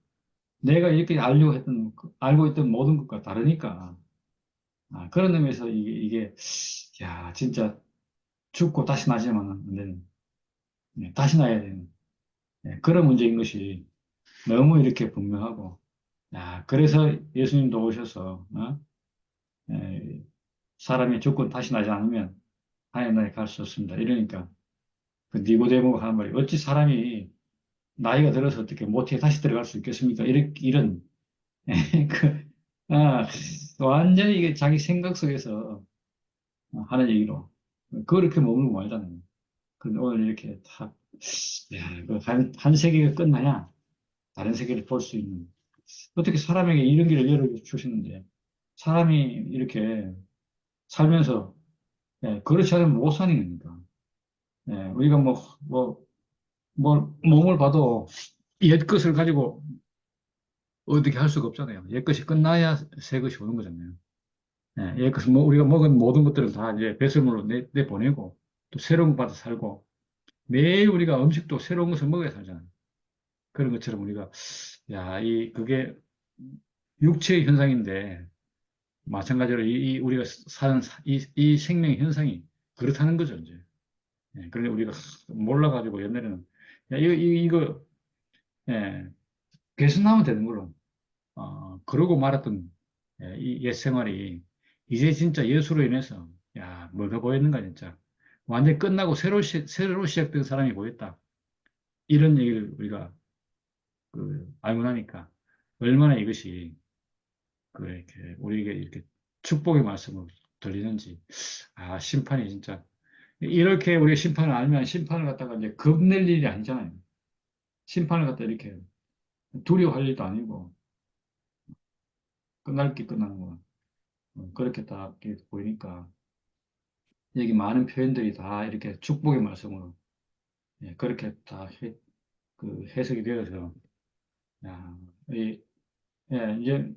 내가 이렇게 알고 있던 모든 것과 다르니까 그런 의미에서 야 진짜 죽고 다시 나지만 안 되는 다시 나야 되는 그런 문제인 것이 너무 이렇게 분명하고 그래서 예수님도 오셔서 예, 사람이 죽고 다시 나지 않으면 하나님 나라에 갈 수 없습니다. 이러니까 그 니고데모가 하는 말이 어찌 사람이 나이가 들어서 어떻게 모태에 다시 들어갈 수 있겠습니까? 이런 그, 완전히 이게 자기 생각 속에서 하는 얘기로 그렇게 머물고 말잖아요. 근데 오늘 이렇게 한 세계가 끝나야 다른 세계를 볼 수 있는 어떻게 사람에게 이런 길을 열어주시는데 사람이 이렇게 살면서 그렇지 않으면 못 사는 거니까 우리가 몸을 봐도 옛 것을 가지고 어떻게 할 수가 없잖아요. 옛 것이 끝나야 새 것이 오는 거잖아요. 옛 것은 우리가 먹은 모든 것들은 다 이제 배설물로 내보내고 또 새로운 거 받아 살고 매일 우리가 음식도 새로운 것을 먹어야 살잖아요. 그런 것처럼 우리가 그게 육체의 현상인데 마찬가지로 우리가 사는 이 생명의 현상이 그렇다는 거죠, 이제. 그런데 우리가 몰라가지고 옛날에는 이거 개선하면 되는 걸로 그러고 말았던 이 옛 생활이 이제 진짜 예수로 인해서 뭐가 보였는가 진짜 완전히 끝나고 새로 시작된 사람이 보였다. 이런 얘기를 우리가 알고 나니까 얼마나 이것이 이렇게 우리에게 이렇게 축복의 말씀을 들리는지 심판이 진짜 이렇게 우리가 심판을 알면 심판을 갖다가 이제 겁낼 일이 아니잖아요. 심판을 갖다 이렇게 두려워할 일도 아니고 끝날 게 끝나는 거 그렇게 딱 이렇게 보이니까 여기 많은 표현들이 다 이렇게 축복의 말씀으로 그렇게 다 해석이 되어서 야, 이, 이제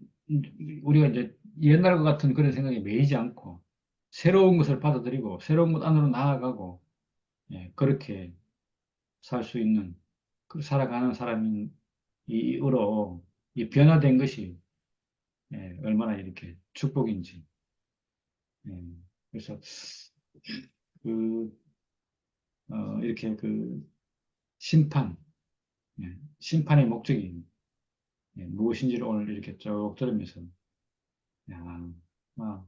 우리가 이제 옛날과 같은 그런 생각에 매이지 않고 새로운 것을 받아들이고 새로운 것 안으로 나아가고 그렇게 살 수 있는 살아가는 사람으로 이 변화된 것이 얼마나 이렇게 축복인지 예, 그래서 그 이렇게 심판 심판의 목적이 무엇인지를 오늘 이렇게 쭉 들으면서 야, 아,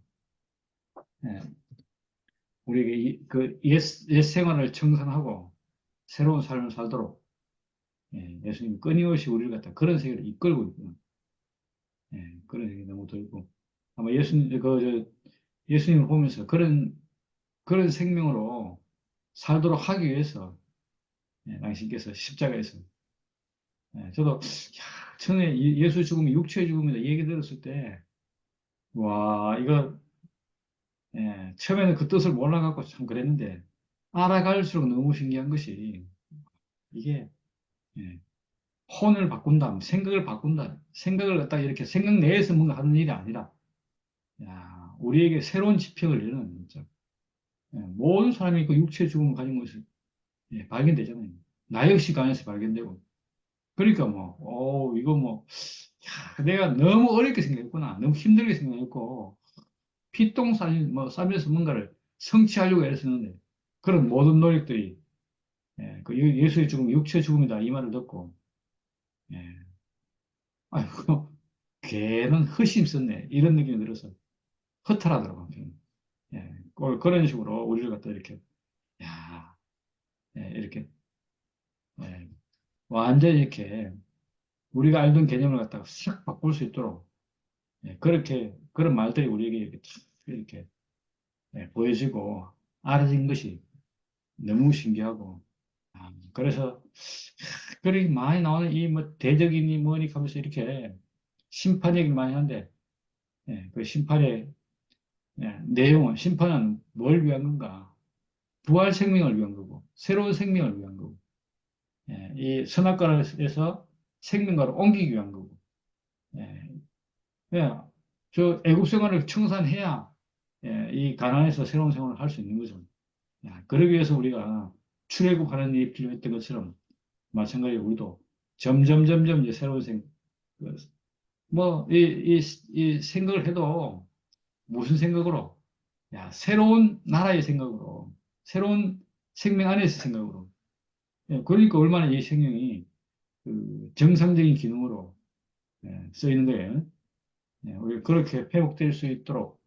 예, 우리에게 옛 생활을 청산하고 새로운 삶을 살도록 예수님 끊임없이 우리를 갖다 그런 세계를 이끌고 있구나. 그런 생각이 너무 들고 아마 예수님을 보면서 그런 생명으로 살도록 하기 위해서 당신께서 십자가에서 저도 처음에 예수 죽음이 육체의 죽음이다 얘기 들었을 때 와 이거 처음에는 그 뜻을 몰라갖고 참 그랬는데 알아갈수록 너무 신기한 것이 이게 예, 혼을 바꾼다, 생각을 바꾼다, 생각을 갖다가 이렇게 생각 내에서 뭔가 하는 일이 아니라 우리에게 새로운 지평을 여는 진짜 모든 사람이 그 육체의 죽음을 가진 것이 발견되잖아요. 나 역시 그 안에서 발견되고 그러니까 이거 내가 너무 어렵게 생각했구나, 너무 힘들게 생각했고 피똥 싸면서 뭔가를 성취하려고 애쓰는데 그런 모든 노력들이 그 예수의 죽음, 육체 죽음이다 이 말을 듣고 예, 아이고 걔는 허심 썼네 이런 느낌이 들어서 허탈하더라고요. 그런 식으로 우리를 갖다 이렇게 야 이렇게 예, 완전히 이렇게 우리가 알던 개념을 갖다가 싹 바꿀 수 있도록 그렇게 그런 말들이 우리에게 이렇게 탁 이렇게 보여지고 알아진 것이 너무 신기하고 그래서 그렇게 많이 나오는 이 뭐 대적이니 뭐니 하면서 이렇게 심판 얘기를 많이 하는데 그 심판의 내용은 심판은 뭘 위한 건가? 부활 생명을 위한 거고 새로운 생명을 위한 거고 이 선악과에서 생명과로 옮기기 위한 거고 예, 예, 저 애국 생활을 청산해야 이 가나안에서 새로운 생활을 할 수 있는 거죠. 그러기 위해서 우리가 출애굽하는 일이 필요했던 것처럼 마찬가지로 우리도 점점 이제 새로운 그 뭐, 이 생각을 해도 무슨 생각으로? 새로운 나라의 생각으로, 새로운 생명 안에서 생각으로. 그러니까 얼마나 이 생명이 그 정상적인 기능으로 쓰이는 거예요. 우리 그렇게 회복될 수 있도록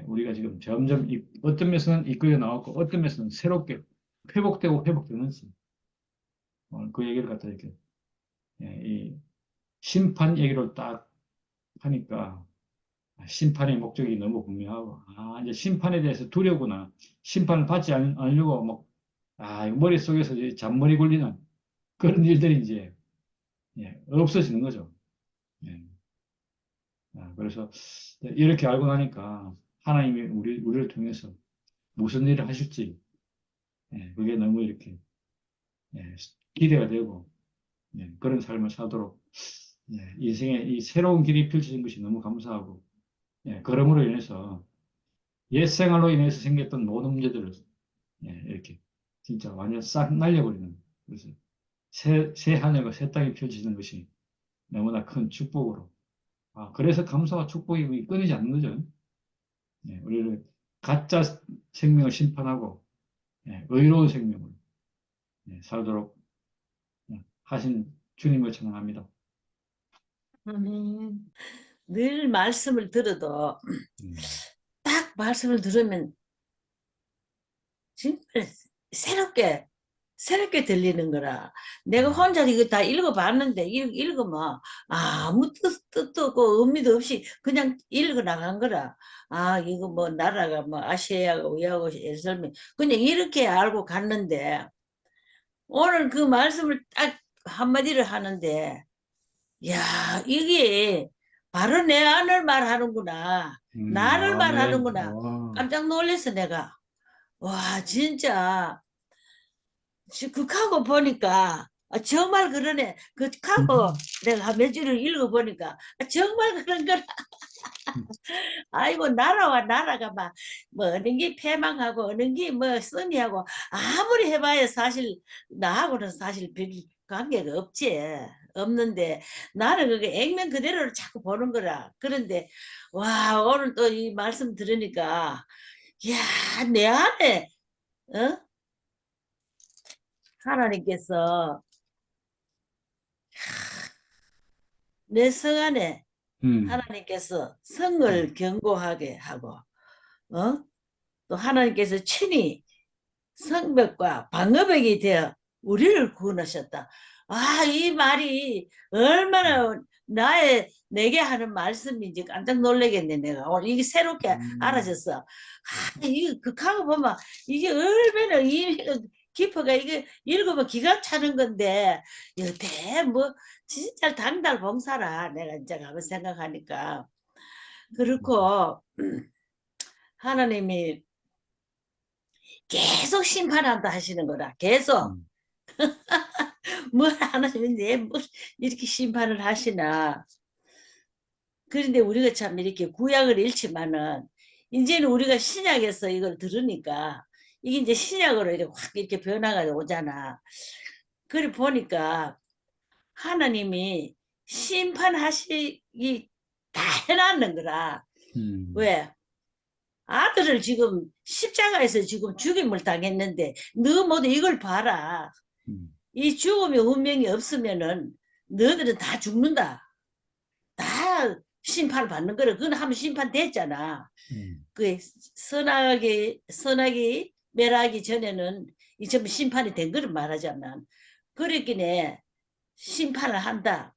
우리가 지금 점점 어떤 면에서는 이끌려 나왔고 어떤 면에서는 새롭게 회복되고 회복되면서 오늘 그 얘기를 갖다 이렇게 이 심판 얘기를 딱 하니까 심판의 목적이 너무 분명하고 이제 심판에 대해서 두려구나 심판을 받지 않으려고 이거 머릿속에서 이제 잔머리 굴리는 그런 일들이 이제 없어지는 거죠. 예. 그래서 이렇게 알고 나니까 하나님이 우리를 통해서 무슨 일을 하실지 그게 너무 이렇게 예, 기대가 되고 그런 삶을 살도록 인생에 이 새로운 길이 펼쳐진 것이 너무 감사하고 그러므로 인해서 옛 생활로 인해서 생겼던 모든 문제들을 이렇게 진짜 완전 싹 날려버리는 그래서 새 하늘과 새 땅이 펼쳐지는 것이 너무나 큰 축복으로 그래서 감사와 축복이 끊이지 않는 거죠. 우리를 가짜 생명을 심판하고 의로운 생명을 살도록 하신 주님을 찬양합니다. 아멘. 늘 말씀을 들어도 음, 딱 말씀을 들으면 진짜 새롭게 들리는 거라. 내가 혼자 이거 다 읽어봤는데 읽으면 아무 뜻도 없고 의미도 없이 그냥 읽어 나간 거라. 이거 뭐 나라가 뭐 아시아하고 우리하고 예루살렘 그냥 이렇게 알고 갔는데 오늘 그 말씀을 딱 한마디를 하는데 야 이게 바로 내 안을 말하는구나. 나를 아멘. 말하는구나. 깜짝 놀랐어 내가. 와 진짜 극하고 보니까 정말 그러네. 극하고 내가 몇 줄을 읽어보니까 정말 그런 거라. 아이고 나라가 막 뭐 어느 게 패망하고 어느 게 뭐 써니하고 아무리 해봐야 사실 나하고는 사실 별 관계가 없는데 나는 그게 액면 그대로를 자꾸 보는 거라. 그런데 와 오늘 또 이 말씀 들으니까 야 내 안에 어? 하나님께서 내 성 안에 음, 하나님께서 성을 견고하게 하고 또 하나님께서 친히 성벽과 방어벽이 되어 우리를 구원하셨다. 이 말이 얼마나 내게 하는 말씀인지 깜짝 놀라겠네, 내가. 오늘 이게 새롭게 알아졌어. 이게 극하고 보면 이게 얼마나 의미가 깊어가 이게 읽으면 기가 차는 건데, 이거 뭐, 진짜 당달봉사라. 내가 이제 가만 생각하니까. 그렇고, 하나님이 계속 심판한다 하시는 거라. 계속. 음, 뭘 하나님이 뭘 이렇게 심판을 하시나. 그런데 우리가 참 이렇게 구약을 읽지만은 이제는 우리가 신약에서 이걸 들으니까 이게 이제 신약으로 이렇게 확 이렇게 변화가 오잖아. 그래 보니까 하나님이 심판하시기 다 해놨는 거라. 음, 왜? 아들을 지금 십자가에서 지금 죽임을 당했는데 너 모두 이걸 봐라. 음, 이 죽음의 운명이 없으면은 너희들은 다 죽는다. 다 심판을 받는 거라. 그건 한번 심판 됐잖아. 그 선악이 멸하기 전에는 이 전부 심판이 된 거를 말하자면 그랬기에 심판을 한다.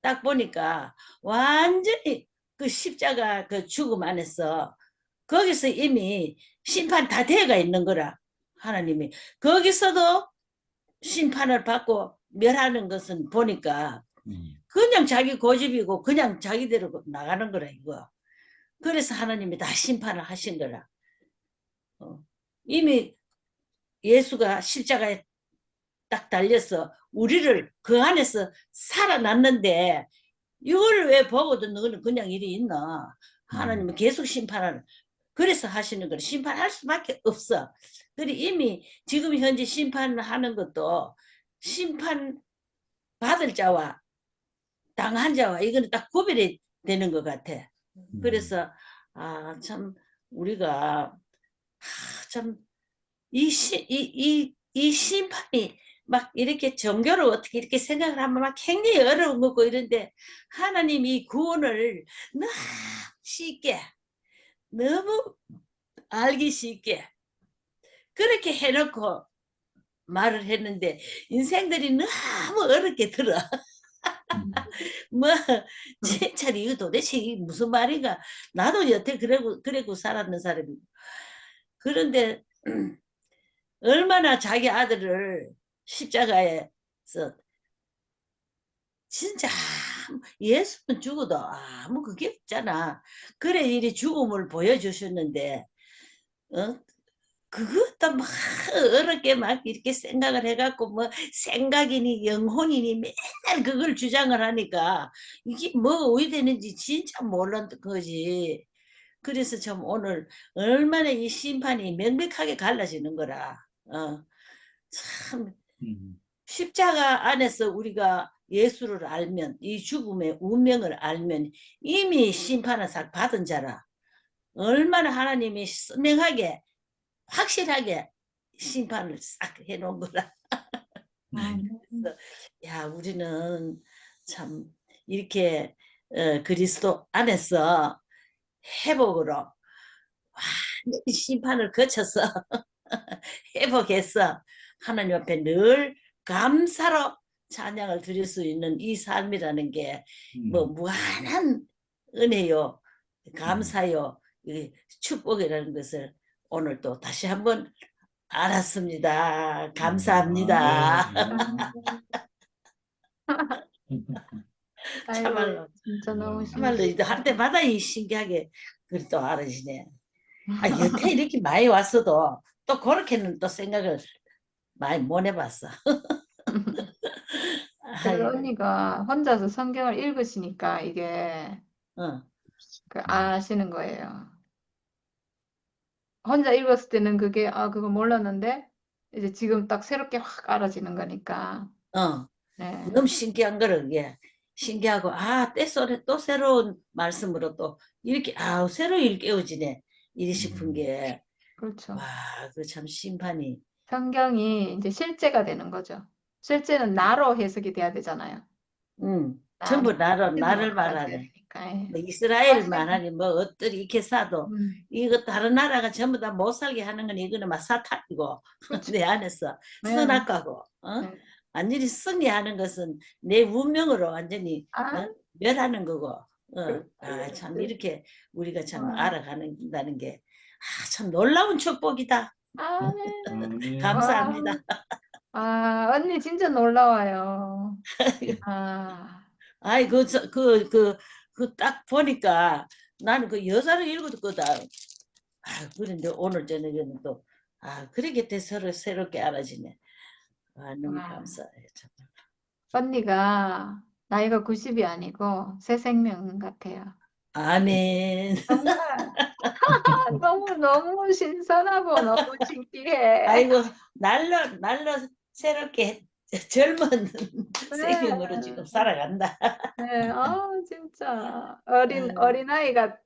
딱 보니까 완전히 그 십자가 그 죽음 안에서 거기서 이미 심판 다 되어가 있는 거라. 하나님이 거기서도 심판을 받고 멸하는 것은 보니까 그냥 자기 고집이고 그냥 자기대로 나가는 거라 이거. 그래서 하나님이 다 심판을 하신 거라. 이미 예수가 십자가에 딱 달려서 우리를 그 안에서 살아났는데 이걸 왜 보고도 너는 그냥 이리 있나. 하나님은 계속 심판을 그래서 하시는 거라. 심판할 수밖에 없어. 그리고 이미 지금 현재 심판하는 것도 심판 받을 자와 당한 자와 이거는 딱 구별이 되는 것 같아. 그래서 참 우리가 참 이 심판이 막 이렇게 종교를 어떻게 이렇게 생각을 하면 막 굉장히 어려운 거고 이런데 하나님이 구원을 너무 쉽게 너무 알기 쉽게 그렇게 해놓고 말을 했는데 인생들이 너무 어렵게 들어. 뭐 진짜 이거 도대체 이게 무슨 말인가. 나도 여태 그래고 살았는 사람이고. 그런데 얼마나 자기 아들을 십자가에서 진짜 예수는 죽어도 아무 그게 없잖아. 그래 이리 죽음을 보여주셨는데 그것도 막 어렵게 막 이렇게 생각을 해갖고 뭐 생각이니 영혼이니 맨날 그걸 주장을 하니까 이게 뭐가 왜 되는지 진짜 몰랐던 거지. 그래서 참 오늘 얼마나 이 심판이 명백하게 갈라지는 거라. 참 십자가 안에서 우리가 예수를 알면 이 죽음의 운명을 알면 이미 심판을 싹 받은 자라. 얼마나 하나님이 선명하게 확실하게 심판을 싹 해놓은 거라. 그래서 야 우리는 참 이렇게 그리스도 안에서 회복으로 완전히 심판을 거쳐서 회복해서 하나님 앞에 늘 감사로 찬양을 드릴 수 있는 이 삶이라는 게 뭐 무한한 은혜요 감사요 축복이라는 것을 오늘 또 다시 한번 알았습니다. 감사합니다. 참말로 진짜 너무 참말로 신기해. 할 때마다 이 신기하게 그걸 또 알아지네. 여태 이렇게 많이 왔어도 또 그렇게는 또 생각을 많이 못 해봤어. 그래서 언니가 혼자서 성경을 읽으시니까 이게 어. 아시는 거예요. 혼자 읽었을 때는 그게 그거 몰랐는데 이제 지금 딱 새롭게 확 알아지는 거니까. 네. 너무 신기한 거를 이게 신기하고 또 새로운 말씀으로 또 이렇게 새로 일깨워지네 이리 싶은 게 그렇죠. 와 그 참 심판이 성경이 이제 실제가 되는 거죠. 실제는 나로 해석이 돼야 되잖아요. 전부 나를 말해야 말하네. 되니까. 예. 뭐 이스라엘만 하니 뭐 어떤 이렇게 사도 이거 다른 나라가 전부 다 못 살게 하는 건 이거는 막 사탄이고 그렇죠. 내 안에서 네. 선악과고 네. 완전히 승리하는 것은 내 운명으로 완전히 멸하는 거고 참 이렇게 우리가 참 알아가는다는 게 참 놀라운 축복이다. 네. 감사합니다. 언니 진짜 놀라워요. 아이 딱 보니까 나는 그 여자를 읽었거든. 그런데 오늘 저녁에는 또 그렇게 서로 새롭게 알아지네. 너무 감사해. 정말. 언니가 나이가 90이 아니고 새 생명 같아요. 아멘. 정말 너무 신선하고 너무 신기해. 아이고 날로 새롭게 젊은 생명으로 지금 살아간다. 네, 진짜 어린아이 같아.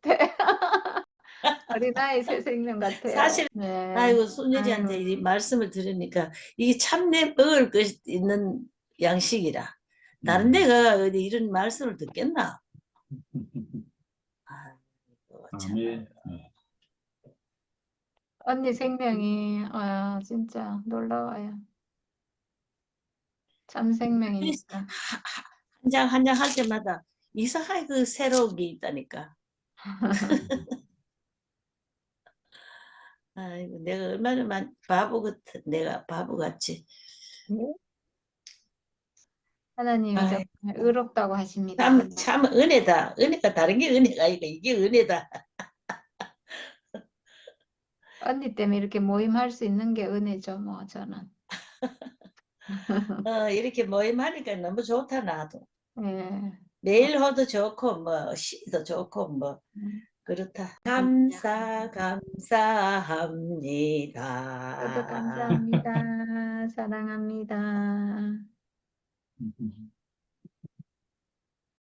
어린아이 새 생명 같아요. 사실 네. 아이고 순열이한테 이 아유, 말씀을 들으니까 이게 참내 먹을 것 있는 양식이라. 다른 데가 어디 이런 말씀을 듣겠나? 아이고 참. 아멘. 네. 언니 생명이 진짜 놀라워요. 참 생명이니까. 한 장 한 장 할 때마다 이상하게 그 새로운 게 있다니까. 아이고 내가 얼마나 바보 같은 내가 바보 같지. 하나님이 아이, 정말 의롭다고 하십니다. 참 은혜다. 은혜가 다른 게 은혜가 아니까 이게 은혜다. 언니 때문에 이렇게 모임할 수 있는 게 은혜죠, 뭐 저는. 이렇게 모임하니까 너무 좋다 나도. 예. 매일 호도 좋고 뭐 시도 좋고 뭐 그렇다. 감사합니다. 저도 감사합니다. 사랑합니다. 음.